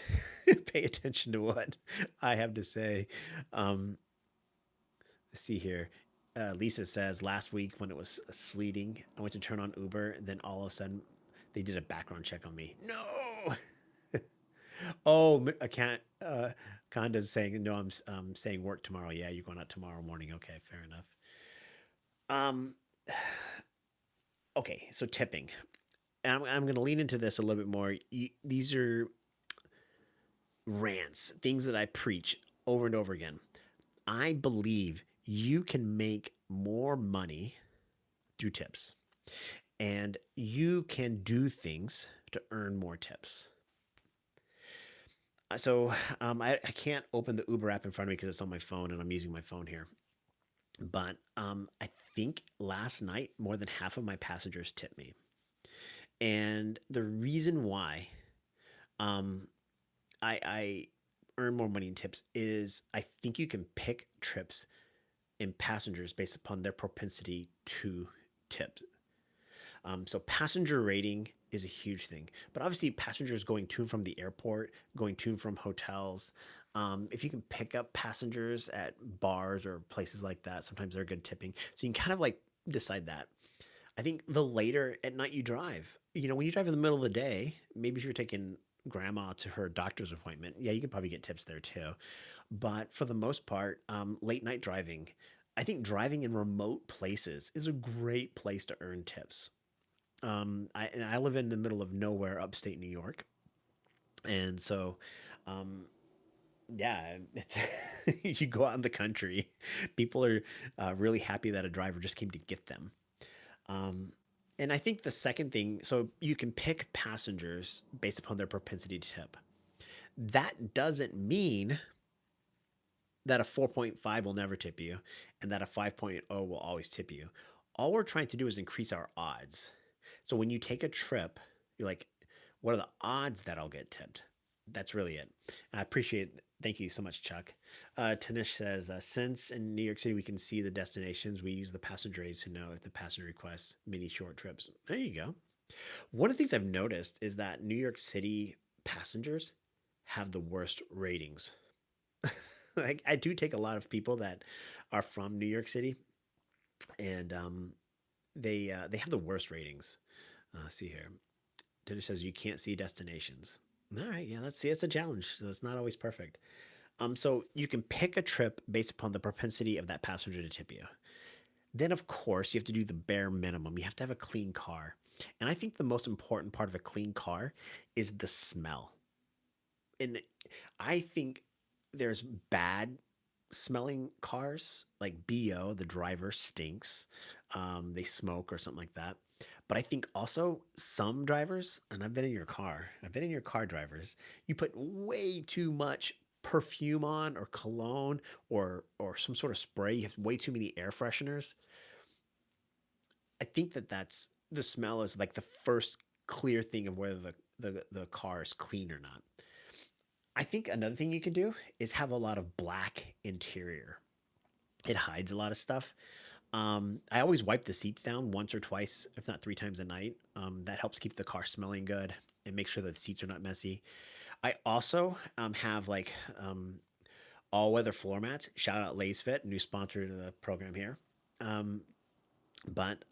pay attention to what I have to say. Um, let's see here. Lisa says last week when it was sleeting, I went to turn on Uber, and then all of a sudden they did a background check on me. No. Oh, I can't. Conda's saying no. I'm saying work tomorrow. Yeah, you're going out tomorrow morning. Okay, fair enough. Um, okay, so tipping. And I'm going to lean into this a little bit more. These are rants, things that I preach over and over again. I believe you can make more money through tips, and you can do things to earn more tips. I can't open the Uber app in front of me because it's on my phone and I'm using my phone here. But I think last night more than half of my passengers tipped me. And the reason why um, I earn more money in tips is I think you can pick trips and passengers based upon their propensity to tip. So passenger rating is a huge thing, but obviously passengers going to and from the airport, going to and from hotels. If you can pick up passengers at bars or places like that, sometimes they're good tipping. So you can kind of like decide that. I think the later at night you drive, when you drive in the middle of the day, maybe if you're taking grandma to her doctor's appointment, yeah, you could probably get tips there too. But for the most part, late night driving, I think driving in remote places is a great place to earn tips. I live in the middle of nowhere, upstate New York, and so um, yeah, it's you go out in the country, people are really happy that a driver just came to get them. Um, and I think the second thing, so you can pick passengers based upon their propensity to tip. That doesn't mean that a 4.5 will never tip you and that a 5.0 will always tip you. All we're trying to do is increase our odds. So when you take a trip, you're like, what are the odds that I'll get tipped? That's really it. I appreciate it. Thank you so much, Chuck. Tanish says, since in New York City we can see the destinations, we use the passenger aids to know if the passenger requests mini short trips. There you go. One of the things I've noticed is that New York City passengers have the worst ratings. Like I do take a lot of people that are from New York City, and they have the worst ratings. See here, Tinder says you can't see destinations. All right, yeah, let's see. It's a challenge, so it's not always perfect. So you can pick a trip based upon the propensity of that passenger to tip you. Then, of course, you have to do the bare minimum. You have to have a clean car, and I think the most important part of a clean car is the smell. And I think there's bad smelling cars like BO, the driver stinks. They smoke or something like that. But I think also some drivers, and I've been in your car drivers, you put way too much perfume on or cologne or some sort of spray. You have way too many air fresheners. I think that's the smell is like the first clear thing of whether the car is clean or not. I think another thing you can do is have a lot of black interior. It hides a lot of stuff. I always wipe the seats down once or twice, if not three times a night. That helps keep the car smelling good and make sure that the seats are not messy. I also have like all weather floor mats. Shout out Lays Fit, new sponsor to the program here. Um, but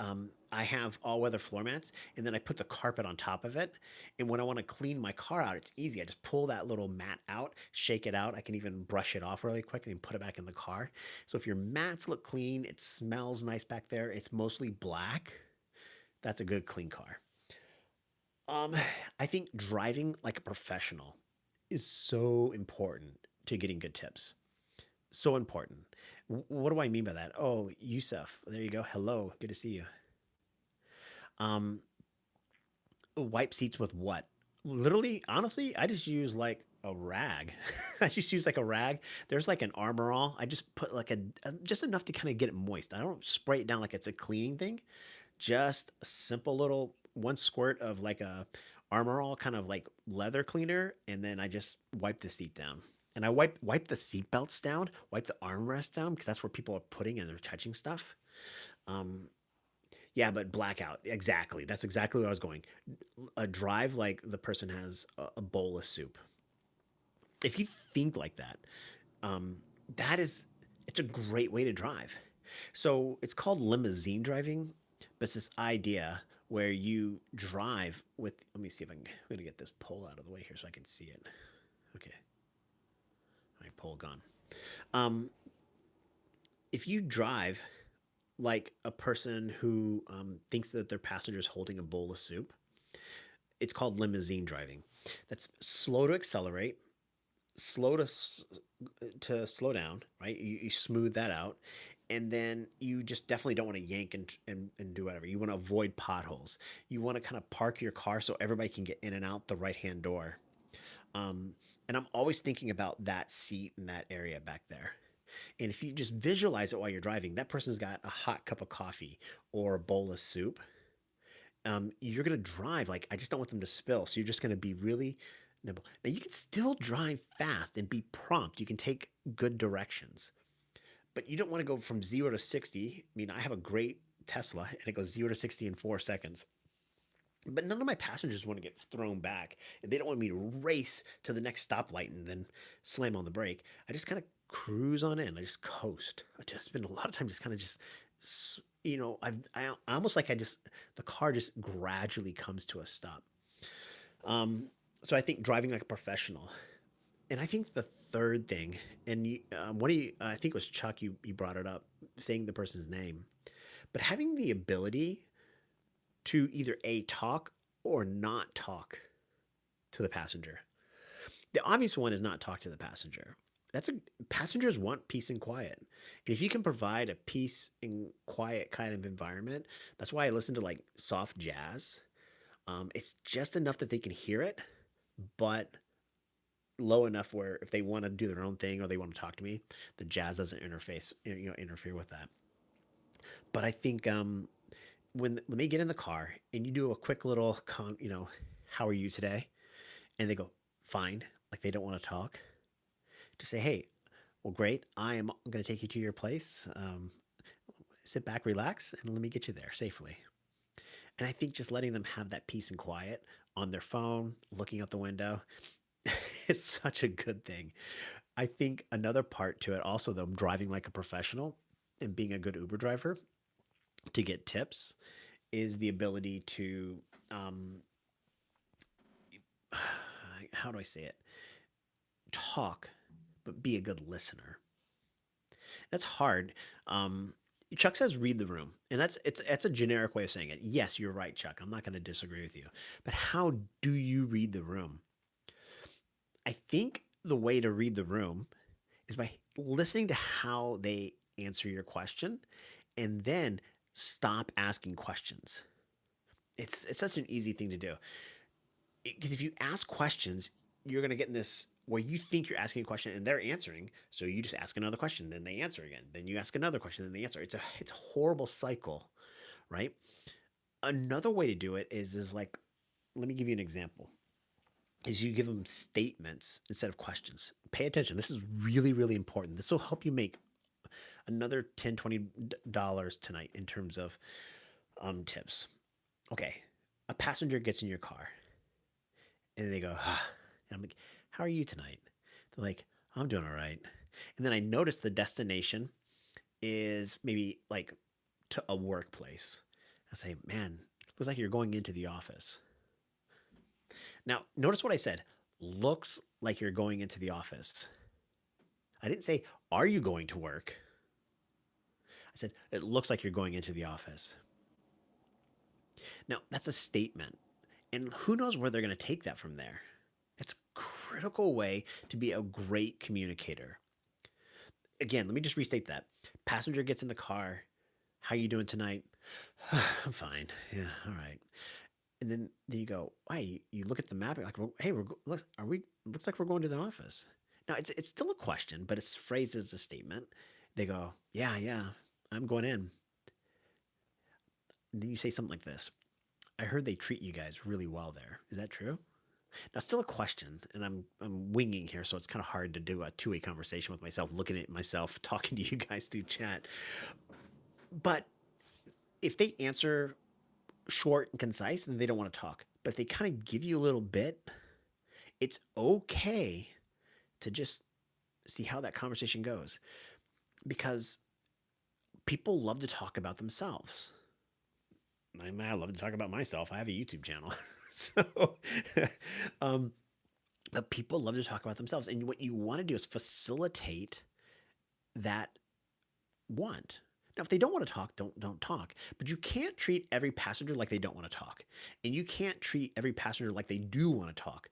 I have all weather floor mats, and then I put the carpet on top of it. And when I want to clean my car out, it's easy. I just pull that little mat out, shake it out. I can even brush it off really quickly and put it back in the car. So if your mats look clean, it smells nice back there, it's mostly black, that's a good clean car. Um, I think driving like a professional is so important to getting good tips. So important. What do I mean by that? Oh, Yusuf, there you go. Hello, good to see you. Um, Wipe seats with what? Literally, honestly, I just use like a rag. I just use like a rag. There's like an Armor All. I just put like just enough to kind of get it moist. I don't spray it down like it's a cleaning thing. Just a simple little one squirt of like a Armor All kind of like leather cleaner, and then I just wipe the seat down. And I wipe the seat belts down, wipe the armrest down because that's where people are putting and they're touching stuff. Um, yeah, but blackout. Exactly. That's exactly what I was going. A drive like the person has a bowl of soup. If you think like that, um, that is, it's a great way to drive. So it's called limousine driving, but it's this idea where you drive with. Let me see if I can. I'm gonna get this pole out of the way here so I can see it. Okay, my pole gone. Um, if you drive like a person who thinks that their passenger is holding a bowl of soup, it's called limousine driving. That's slow to accelerate, slow to slow down, right? You smooth that out, and then you just definitely don't want to yank and do whatever. You want to avoid potholes. You want to kind of park your car so everybody can get in and out the right hand door. Um, and I'm always thinking about that seat in that area back there. And if you just visualize it while you're driving, that person's got a hot cup of coffee or a bowl of soup. You're gonna drive like I just don't want them to spill. So you're just gonna be really nimble. Now you can still drive fast and be prompt. You can take good directions, but you don't want to go from 0 to 60. I mean, I have a great Tesla and it goes 0 to 60 in 4 seconds. But none of my passengers want to get thrown back, and they don't want me to race to the next stoplight and then slam on the brake. I just kind of cruise on in. I just coast. I just spend a lot of time just kind of just, I almost like I just the car just gradually comes to a stop. Um, so I think driving like a professional, and I think the third thing, and what do you? I think it was Chuck. You brought it up, saying the person's name, but having the ability to either a talk or not talk to the passenger. The obvious one is not talk to the passenger. That's a Passengers want peace and quiet. And if you can provide a peace and quiet kind of environment, that's why I listen to like soft jazz. It's just enough that they can hear it, but low enough where if they want to do their own thing or they want to talk to me, the jazz doesn't interfere with that. But I think when they get in the car and you do a quick little how are you today, and they go fine, like they don't want to talk, to say, hey, well, great, I am going to take you to your place. Sit back, relax, and let me get you there safely. And I think just letting them have that peace and quiet on their phone, looking out the window, is such a good thing. I think another part to it also, though, driving like a professional and being a good Uber driver to get tips is the ability to, um, how do I say it? Talk, but be a good listener. That's hard. Um, Chuck says read the room, and that's a generic way of saying it. Yes, you're right, Chuck. I'm not going to disagree with you. But how do you read the room? I think the way to read the room is by listening to how they answer your question, and then stop asking questions. It's such an easy thing to do because if you ask questions, you're going to get in this where you think you're asking a question and they're answering. So you just ask another question, then they answer again. Then you ask another question, then they answer. It's a horrible cycle, right? Another way to do it is like, let me give you an example. Is you give them statements instead of questions. Pay attention. This is really, really important. This will help you make another $10, $20 tonight in terms of tips. Okay, a passenger gets in your car and they go, ah. And I'm like, how are you tonight? They're like, I'm doing all right. And then I notice the destination is maybe like to a workplace. I say, man, looks like you're going into the office. Now, notice what I said. Looks like you're going into the office. I didn't say, are you going to work? I said, it looks like you're going into the office. Now, that's a statement. And who knows where they're going to take that from there? It's a critical way to be a great communicator. Again, let me just restate that. Passenger gets in the car. How are you doing tonight? I'm fine. Yeah, all right. And then you go, why? You look at the map. You're like, well, hey, looks like we're going to the office. Now it's still a question, but it's phrased as a statement. They go, yeah, yeah, I'm going in. And then you say something like this: I heard they treat you guys really well there. Is that true? Now, still a question, and I'm winging here, so it's kind of hard to do a two-way conversation with myself, looking at myself, talking to you guys through chat. But if they answer short and concise, then they don't want to talk. But if they kind of give you a little bit, it's okay to just see how that conversation goes, because people love to talk about themselves. I love to talk about myself. I have a YouTube channel. so, um, but people love to talk about themselves. And what you want to do is facilitate that want. Now, if they don't want to talk, don't talk. But you can't treat every passenger like they don't want to talk, and you can't treat every passenger like they do want to talk.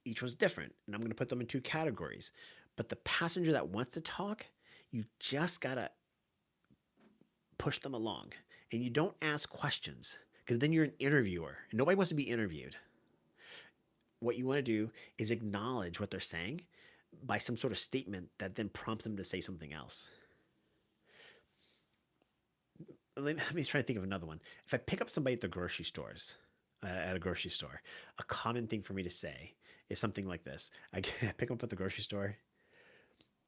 Each one's different, and I'm going to put them in two categories. But the passenger that wants to talk, you just gotta push them along, and you don't ask questions because then you're an interviewer, and nobody wants to be interviewed. What you want to do is acknowledge what they're saying by some sort of statement that then prompts them to say something else. Let me try to think of another one. If I pick up somebody at the grocery stores, at a grocery store, a common thing for me to say is something like this: I pick them up at the grocery store.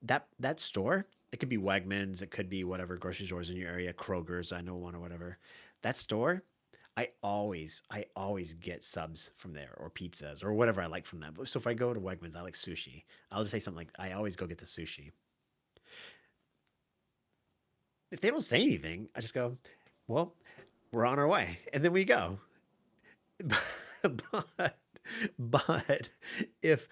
That store, it could be Wegmans, it could be whatever grocery stores in your area, Kroger's, I know one or whatever. That store, I always get subs from there or pizzas or whatever I like from them. So if I go to Wegmans, I like sushi. I'll just say something like, I always go get the sushi. If they don't say anything, I just go, well, we're on our way, and then we go. but but if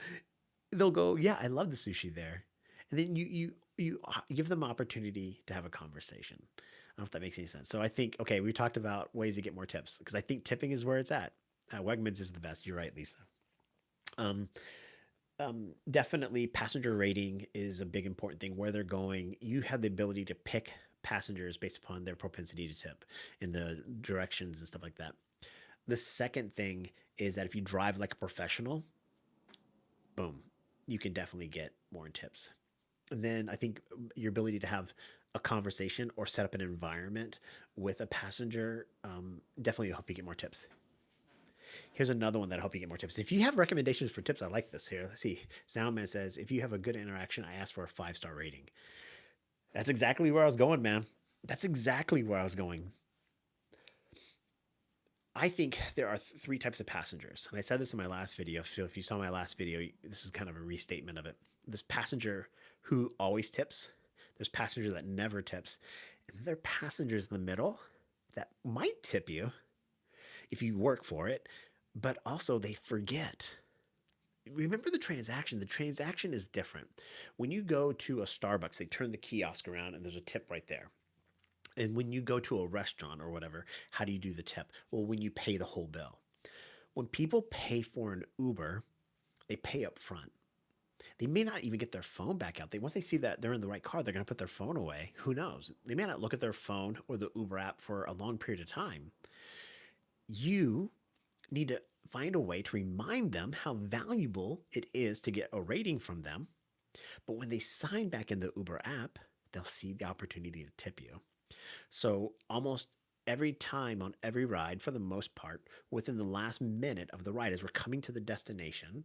they'll go, yeah, I love the sushi there, and then you give them opportunity to have a conversation. I don't know if that makes any sense. So I think, okay, we talked about ways to get more tips, because I think tipping is where it's at. Wegmans is the best. You're right, Lisa. Um, Definitely, passenger rating is a big important thing. Where they're going, you have the ability to pick passengers based upon their propensity to tip in the directions and stuff like that. The second thing is that if you drive like a professional, boom, you can definitely get more in tips. And then I think your ability to have a conversation or set up an environment with a passenger definitely will help you get more tips. Here's another one that'll help you get more tips. If you have recommendations for tips, I like this here. Let's see. Soundman says, if you have a good interaction, I ask for a 5-star rating. That's exactly where I was going, man. That's exactly where I was going. I think there are three types of passengers. And I said this in my last video. So if you saw my last video, this is kind of a restatement of it. There's passenger who always tips. There's passenger that never tips. And there are passengers in the middle that might tip you if you work for it, but also they forget. Remember the transaction. The transaction is different. When you go to a Starbucks, they turn the kiosk around and there's a tip right there. And when you go to a restaurant or whatever, how do you do the tip? Well, when you pay the whole bill. When people pay for an Uber, they pay up front. They may not even get their phone back out. Once they see that they're in the right car, they're going to put their phone away. Who knows? They may not look at their phone or the Uber app for a long period of time. You need to find a way to remind them how valuable it is to get a rating from them. But when they sign back in the Uber app, they'll see the opportunity to tip you. So almost every time on every ride, for the most part, within the last minute of the ride, as we're coming to the destination,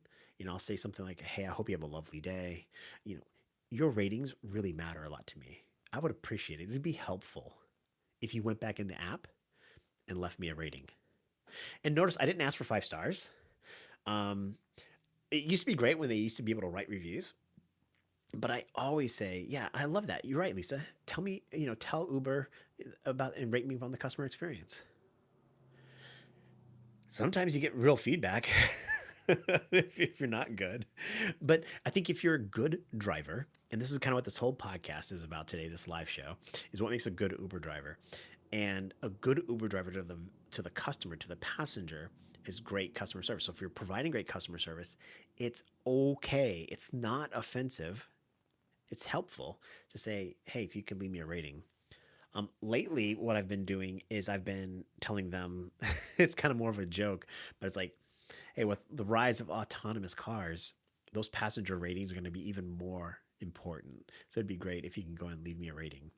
I'll say something like, hey, I hope you have a lovely day. Your ratings really matter a lot to me. I would appreciate it. It would be helpful if you went back in the app and left me a rating. And notice I didn't ask for 5 stars. Um, it used to be great when they used to be able to write reviews. But I always say, yeah, I love that. You're right, Lisa. Tell me, tell Uber about and rate me on the customer experience. Sometimes you get real feedback if you're not good. But I think if you're a good driver, and this is kind of what this whole podcast is about today, this live show, is what makes a good Uber driver. And a good Uber driver to the customer, to the passenger, is great customer service. So if you're providing great customer service, it's okay. It's not offensive. It's helpful to say, hey, if you could leave me a rating. Lately, what I've been doing is I've been telling them, it's kind of more of a joke, but it's like, hey, with the rise of autonomous cars, those passenger ratings are going to be even more important. So it'd be great if you can go and leave me a rating.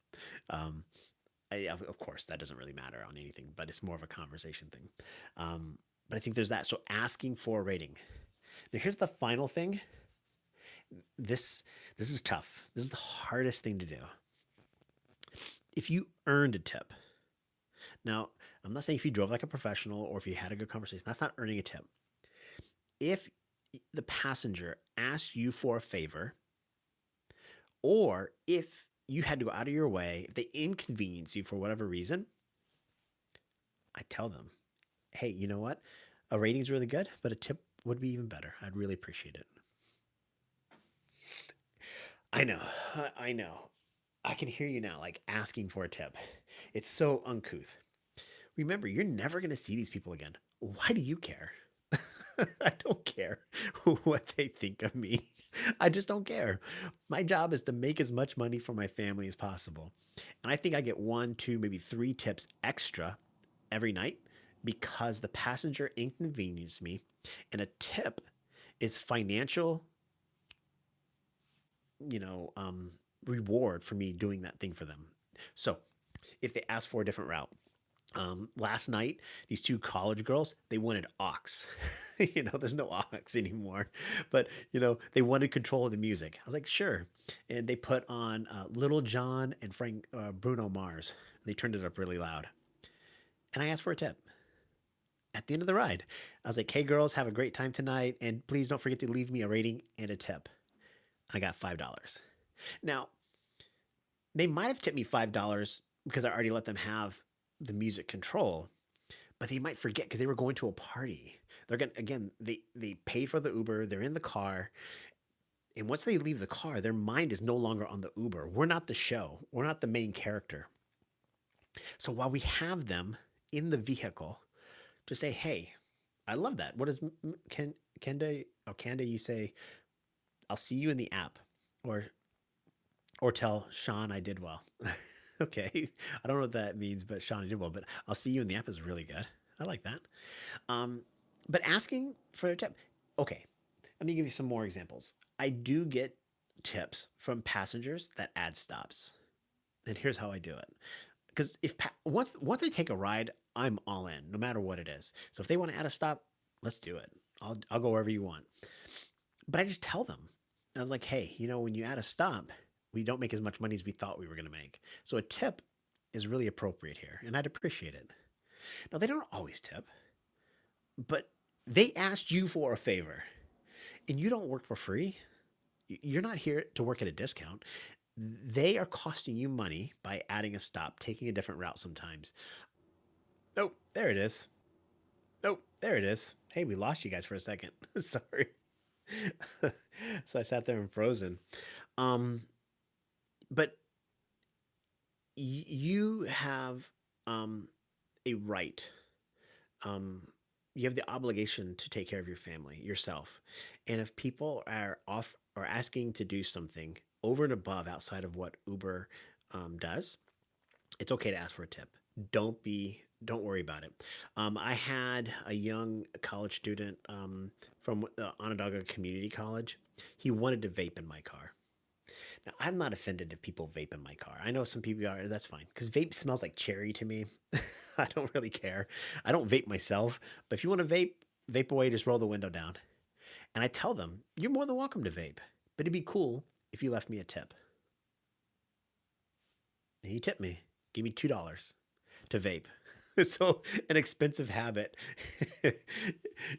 Um, of course, that doesn't really matter on anything, but it's more of a conversation thing. But I think there's that. So asking for a rating. Now, here's the final thing. This is tough. This is the hardest thing to do. If you earned a tip, now I'm not saying if you drove like a professional or if you had a good conversation, that's not earning a tip. If the passenger asked you for a favor, or if you had to go out of your way, if they inconvenience you for whatever reason, I tell them, hey, you know what? A rating's really good, but a tip would be even better. I'd really appreciate it. I know, I know. I can hear you now, like asking for a tip. It's so uncouth. Remember, you're never going to see these people again. Why do you care? I don't care what they think of me. I just don't care. My job is to make as much money for my family as possible. And I think I get one, two, maybe three tips extra every night because the passenger inconvenienced me. And a tip is financial, you know, um, reward for me doing that thing for them. So if they ask for a different route, last night, these two college girls, they wanted aux. There's no aux anymore, but they wanted control of the music. I was like, sure. And they put on Little John and Frank Bruno Mars. They turned it up really loud. And I asked for a tip at the end of the ride. I was like, hey, girls, have a great time tonight. And please don't forget to leave me a rating and a tip. I got $5. Now, they might have tipped me $5 because I already let them have the music control, but they might forget because they were going to a party. They're gonna again. They paid for the Uber. They're in the car, and once they leave the car, their mind is no longer on the Uber. We're not the show. We're not the main character. So while we have them in the vehicle, to say, "Hey, I love that." What is can Kenda? Oh, Kenda, you say, "I'll see you in the app," or tell Sean I did well. Okay, I don't know what that means, but Sean I did well. But I'll see you in the app is really good. I like that. Um, but asking for a tip. Okay, let me give you some more examples. I do get tips from passengers that add stops, and here's how I do it. Because if once I take a ride, I'm all in, no matter what it is. So if they want to add a stop, let's do it. I'll go wherever you want. But I just tell them. I was like, hey, when you add a stop, we don't make as much money as we thought we were going to make. So a tip is really appropriate here, and I'd appreciate it. Now they don't always tip, but they asked you for a favor, and you don't work for free. You're not here to work at a discount. They are costing you money by adding a stop, taking a different route sometimes. Oh, there it is. Oh, there it is. Hey, we lost you guys for a second. Sorry. So I sat there and frozen. Um, but you have a right. Um, you have the obligation to take care of your family yourself. And if people are off or asking to do something over and above outside of what Uber does, it's okay to ask for a tip. Don't worry about it. I had a young college student from Onondaga Community College. He wanted to vape in my car. Now, I'm not offended if people vape in my car. I know some people are. That's fine because vape smells like cherry to me. I don't really care. I don't vape myself, but if you want to vape, vape away. Just roll the window down. And I tell them you're more than welcome to vape, but it'd be cool if you left me a tip. And he tipped me, gave me $2 to vape. So an expensive habit.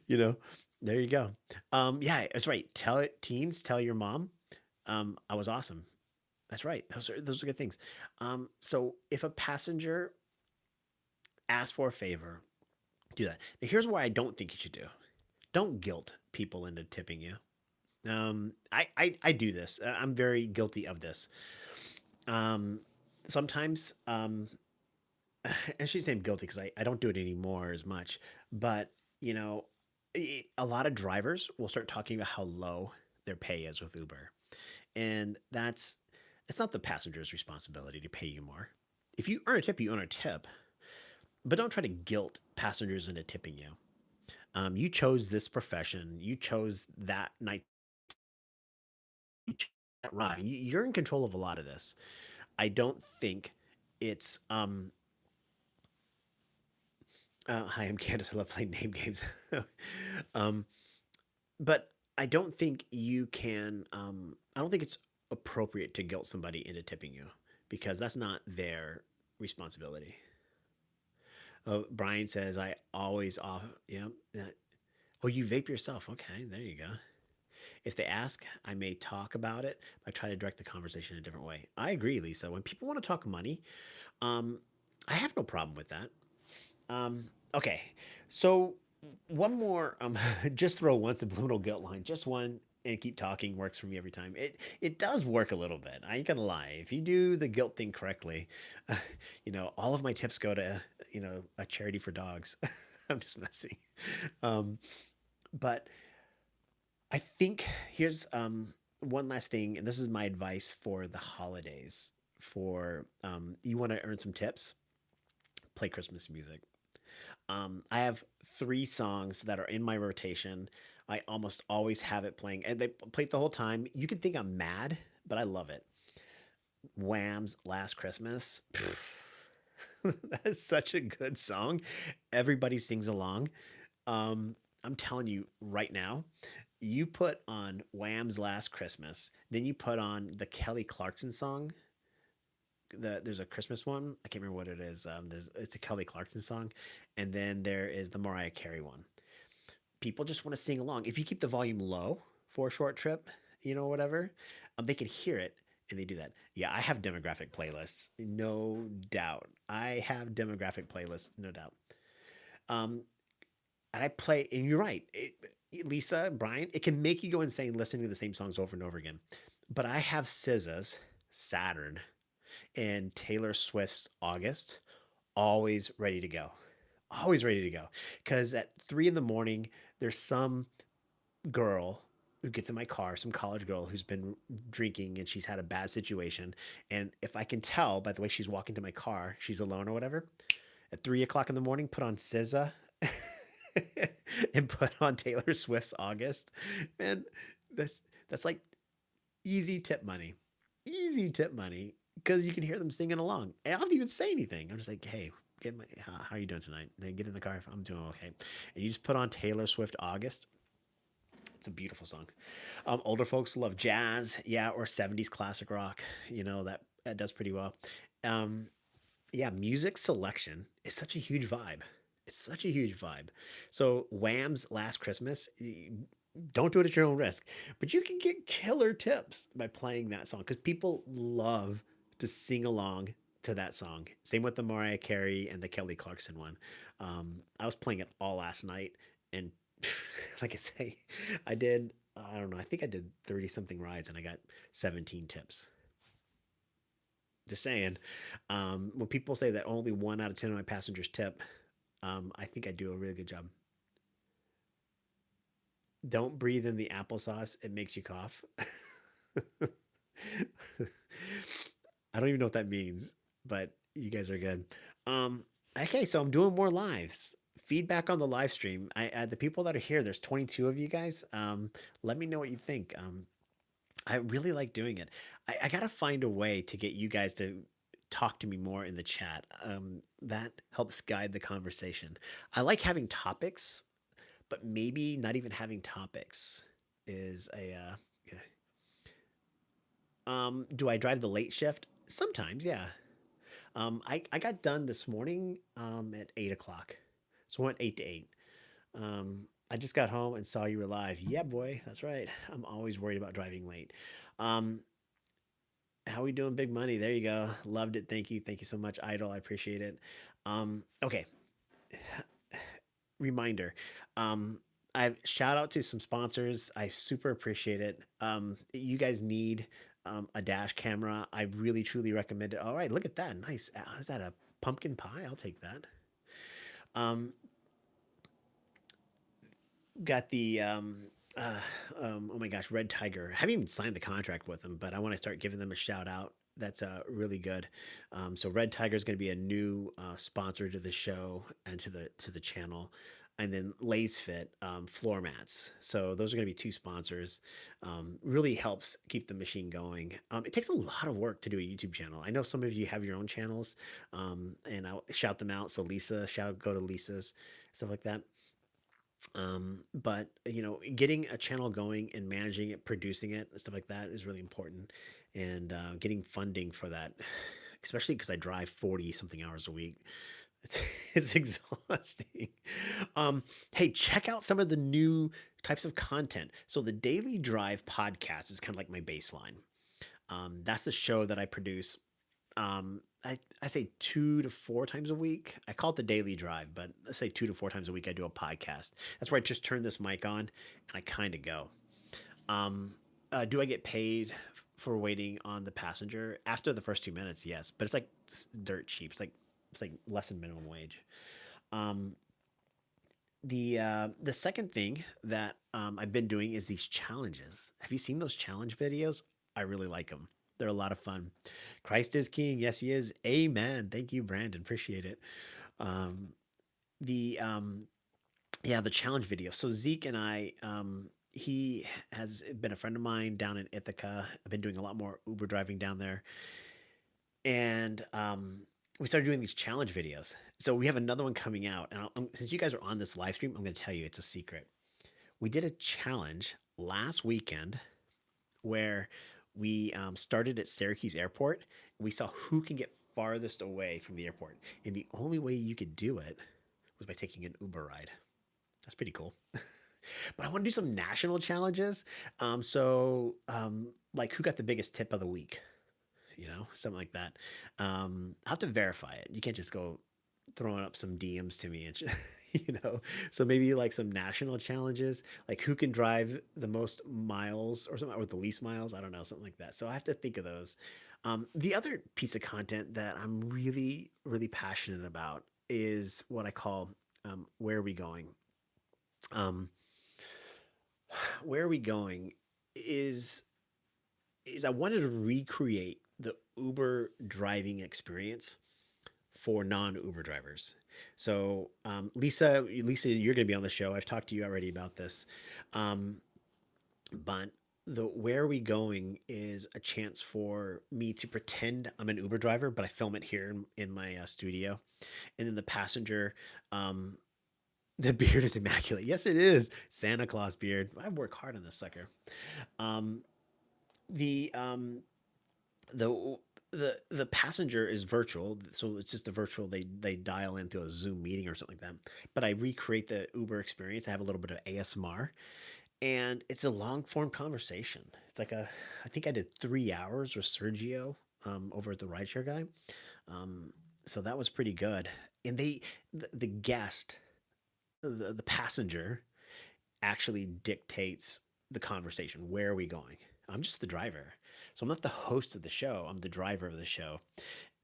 you know, there you go. Yeah, that's right. Tell it, teens, tell your mom. I was awesome. That's right. Those are good things. So if a passenger asks for a favor, do that. Now, here's what I don't think you should do. Don't guilt people into tipping you. I do this. I'm very guilty of this. Um, sometimes, and she's saying guilty because I don't do it anymore as much. But you know, a lot of drivers will start talking about how low their pay is with Uber, and it's not the passenger's responsibility to pay you more. If you earn a tip, you earn a tip, but don't try to guilt passengers into tipping you. You chose this profession. You chose that night. You chose that ride. You're in control of a lot of this. I don't think it's hi, I'm Candace. I love playing name games. um, but I don't think you can. I don't think it's appropriate to guilt somebody into tipping you because that's not their responsibility. Brian says, "I always off." Yeah. Oh, you vape yourself. Okay, there you go. If they ask, I may talk about it. I try to direct the conversation in a different way. I agree, Lisa. When people want to talk money, um, I have no problem with that. Okay, so one more. Just throw one subliminal guilt line, just one, and keep talking works for me every time. It does work a little bit. I ain't gonna lie. If you do the guilt thing correctly, uh, all of my tips go to a charity for dogs. I'm just messing. Um, but I think here's one last thing, and this is my advice for the holidays. For you want to earn some tips, play Christmas music. I have three songs that are in my rotation. I almost always have it playing, and they play it the whole time. You could think I'm mad, but I love it. Wham's "Last Christmas." That is such a good song. Everybody sings along. I'm telling you right now, you put on Wham's "Last Christmas," then you put on the Kelly Clarkson song. There's a Christmas one. I can't remember what it is. It's a Kelly Clarkson song, and then there is the Mariah Carey one. People just want to sing along. If you keep the volume low for a short trip, whatever, they can hear it and they do that. Yeah, I have demographic playlists, no doubt. I have demographic playlists, no doubt. Um, and I play, and you're right, Lisa, Brian, it can make you go insane listening to the same songs over and over again. But I have SZA's Saturn and Taylor Swift's August always ready to go. Always ready to go. Because at 3 in the morning, there's some girl who gets in my car, some college girl who's been drinking and she's had a bad situation. And if I can tell by the way she's walking to my car, she's alone or whatever, at 3 o'clock in the morning, put on SZA and put on Taylor Swift's August. Man, that's like easy tip money. Easy tip money because you can hear them singing along. And I don't even say anything. I'm just like, hey, how are you doing tonight? Then get in the car. I'm doing okay. And you just put on Taylor Swift August. It's a beautiful song. Older folks love jazz, yeah, or 70s classic rock. That does pretty well. Um, yeah, music selection is such a huge vibe. It's such a huge vibe. So Wham's "Last Christmas," don't do it at your own risk, but you can get killer tips by playing that song because people love to sing along to that song. Same with the Mariah Carey and the Kelly Clarkson one. I was playing it all last night, and like I say, I did. I don't know. I think I did 30 something rides, and I got 17 tips. Just saying. When people say that only 1 out of 10 of my passengers tip, I think I do a really good job. Don't breathe in the applesauce; it makes you cough. I don't even know what that means, but you guys are good. Um, okay, so I'm doing more lives. Feedback on the live stream. The people that are here, there's 22 of you guys. Let me know what you think. I really like doing it. I gotta find a way to get you guys to talk to me more in the chat. That helps guide the conversation. I like having topics, but maybe not even having topics is a. Do I drive the late shift? Sometimes, yeah. I got done this morning at 8 o'clock, so I went 8 to 8. I just got home and saw you were live. Yeah, boy, that's right. I'm always worried about driving late. Um, how we doing, Big Money? There you go. Loved it. Thank you. Thank you so much, Idol. I appreciate it. Okay. Reminder. Um, I shout out to some sponsors. I super appreciate it. You guys need a dash camera. I really truly recommend it. All right, look at that. Nice. Is that a pumpkin pie? I'll take that. Um, got the uh, oh my gosh, Red Tiger. I haven't even signed the contract with them, but I want to start giving them a shout out. That's really good. So Red Tiger is going to be a new sponsor to the show and to the channel, and then Lays Fit floor mats. So those are going to be two sponsors. Really helps keep the machine going. It takes a lot of work to do a YouTube channel. I know some of you have your own channels, and I'll shout them out. So Lisa, shout go to Lisa's stuff like that. But getting a channel going and managing it, producing it, and stuff like that is really important, and getting funding for that, especially because I drive 40 something hours a week. It's, it's exhausting. Um, hey, check out some of the new types of content. So the Daily Drive podcast is kind of like my baseline. That's the show that I produce. I say 2 to 4 times a week. I call it the daily drive, but let's say 2 to 4 times a week I do a podcast. That's where I just turn this mic on and I kind of go. Um, do I get paid for waiting on the passenger after the first 2 minutes? Yes, but it's like dirt cheap. It's like less than minimum wage. Um, the second thing that I've been doing is these challenges. Have you seen those challenge videos? I really like them. They're a lot of fun. Christ is King. Yes, he is. Amen. Thank you, Brandon. Appreciate it. Um, the Yeah, the challenge video. So Zeke and I, he has been a friend of mine down in Ithaca. I've been doing a lot more Uber driving down there, and we started doing these challenge videos. So we have another one coming out, and since you guys are on this live stream, I'm going to tell you it's a secret. We did a challenge last weekend where we started at Syracuse Airport. And we saw who can get farthest away from the airport, and the only way you could do it was by taking an Uber ride. That's pretty cool. But I want to do some national challenges. Like who got the biggest tip of the week? Something like that. I'll have to verify it. You can't just go throwing up some DMs to me and you know. So maybe like some national challenges, like who can drive the most miles or something, or the least miles. I don't know, something like that. So I have to think of those. The other piece of content that I'm really, really passionate about is what I call where are we going? Um, where are we going is I wanted to recreate the Uber driving experience for non-Uber drivers. So, Lisa, you're going to be on the show. I've talked to you already about this, um, but the where are we going is a chance for me to pretend I'm an Uber driver, but I film it here in my studio, and then the passenger. The beard is immaculate. Yes, it is Santa Claus beard. I work hard on this sucker. Um, the the the passenger is virtual, so it's just a virtual. They dial into a Zoom meeting or something like that. But I recreate the Uber experience. I have a little bit of ASMR, and it's a long form conversation. It's like I think I did 3 hours with Sergio over at the rideshare guy. Um, so that was pretty good. And the guest, the passenger, actually dictates the conversation. Where are we going? I'm just the driver. So I'm not the host of the show. I'm the driver of the show.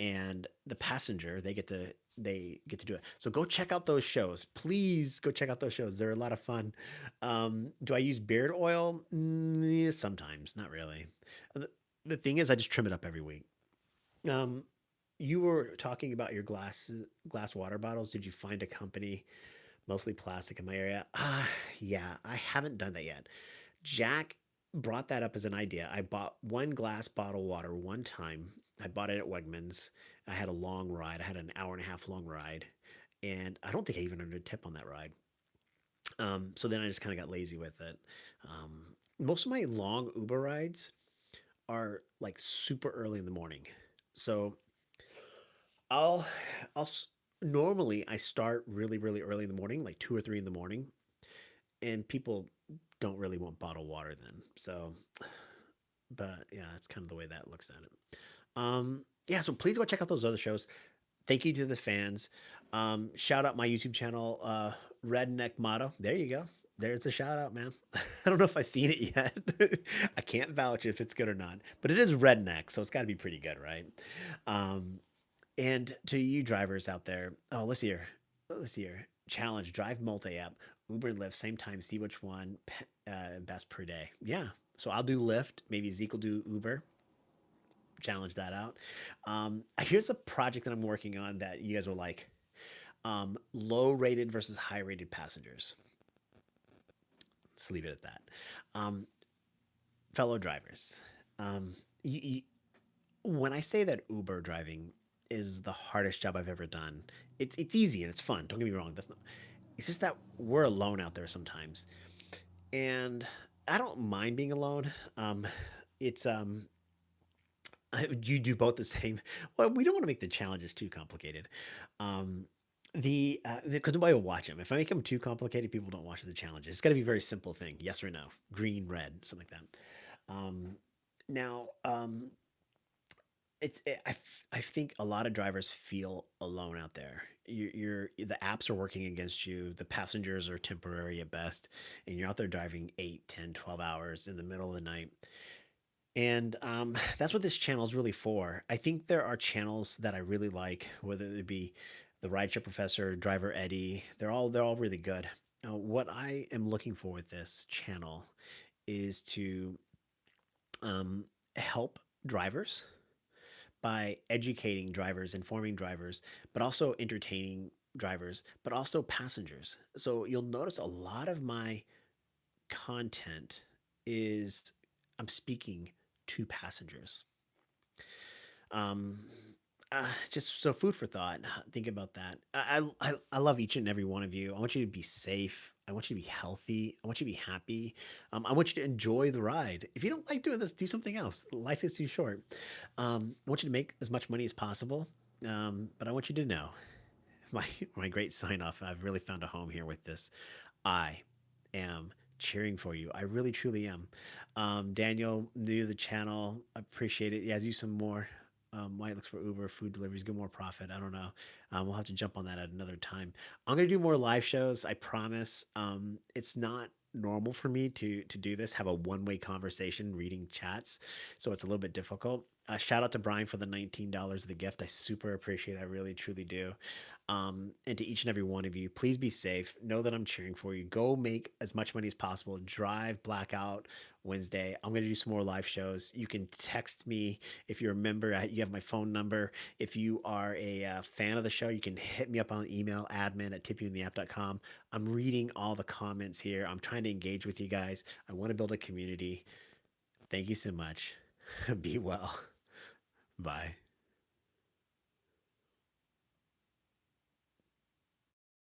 And the passenger, they get to do it. So go check out those shows. Please go check out those shows. They're a lot of fun. Do I use beard oil? Yeah, sometimes, not really. The thing is, I just trim it up every week. Um, you were talking about your glass water bottles. Did you find a company mostly plastic in my area? Yeah, I haven't done that yet. Jack brought that up as an idea. I bought one glass bottle water one time. I bought it at Wegmans. I had a long ride. I had an hour and a half long ride, and I don't think I even earned a tip on that ride. So then I just kind of got lazy with it. Most of my long Uber rides are like super early in the morning. So I'll I'll normally I start really early in the morning, like 2 or 3 in the morning, and people don't really want bottled water then. So, but yeah, that's kind of the way that looks at it. Yeah, so please go check out those other shows. Thank you to the fans. Shout out my YouTube channel, Redneck Motto. There you go. There's a shout out, man. I don't know if I've seen it yet. I can't vouch if it's good or not, but it is redneck, so it's got to be pretty good, right? Um, and to you drivers out there, oh, let's see here. Let's see here. Challenge: drive multi-app, Uber and Lyft, same time. See which one best per day. Yeah. So I'll do Lyft. Maybe Zeke will do Uber. Challenge that out. Here's a project that I'm working on that you guys will like. Low rated versus high rated passengers. Let's leave it at that. Um, Fellow drivers, um, you, you, when I say that Uber driving is the hardest job I've ever done, it's easy and it's fun. Don't get me wrong. That's not. It's just that we're alone out there sometimes, and I don't mind being alone. It's you do both the same. Well, we don't want to make the challenges too complicated. Um, the because nobody will watch them. If I make them too complicated, people don't watch the challenges. It's got to be a very simple thing: yes or no, green, red, something like that. Now, I think a lot of drivers feel alone out there. The apps are working against you. The passengers are temporary at best, and you're out there driving 8, 10, 12 hours in the middle of the night. And that's what this channel is really for. I think there are channels that I really like, whether it be the Rideshare Professor, Driver Eddie. They're all really good. What I am looking for with this channel is to um, help drivers by educating drivers, informing drivers, but also entertaining drivers, but also passengers. So you'll notice a lot of my content is I'm speaking to passengers. Um, just so food for thought. Think about that. I love each and every one of you. I want you to be safe. I want you to be healthy. I want you to be happy. I want you to enjoy the ride. If you don't like doing this, do something else. Life is too short. I want you to make as much money as possible. But I want you to know my my great sign off. I've really found a home here with this. I am cheering for you. I really truly am. Daniel, new to the channel. I appreciate it. Yeah, do some more. White looks for Uber food deliveries, get more profit. I don't know. We'll have to jump on that at another time. I'm gonna do more live shows. I promise. It's not normal for me to do this. Have a one-way conversation, reading chats, so it's a little bit difficult. Shout out to Brian for the $19 of the gift. I super appreciate it. I really truly do. And to each and every one of you, please be safe. Know that I'm cheering for you. Go make as much money as possible. Drive Blackout Wednesday. I'm going to do some more live shows. You can text me if you're a member. You have my phone number. If you are a fan of the show, you can hit me up on email, admin@tippyouintheapp.com. I'm reading all the comments here. I'm trying to engage with you guys. I want to build a community. Thank you so much. Be well. Bye.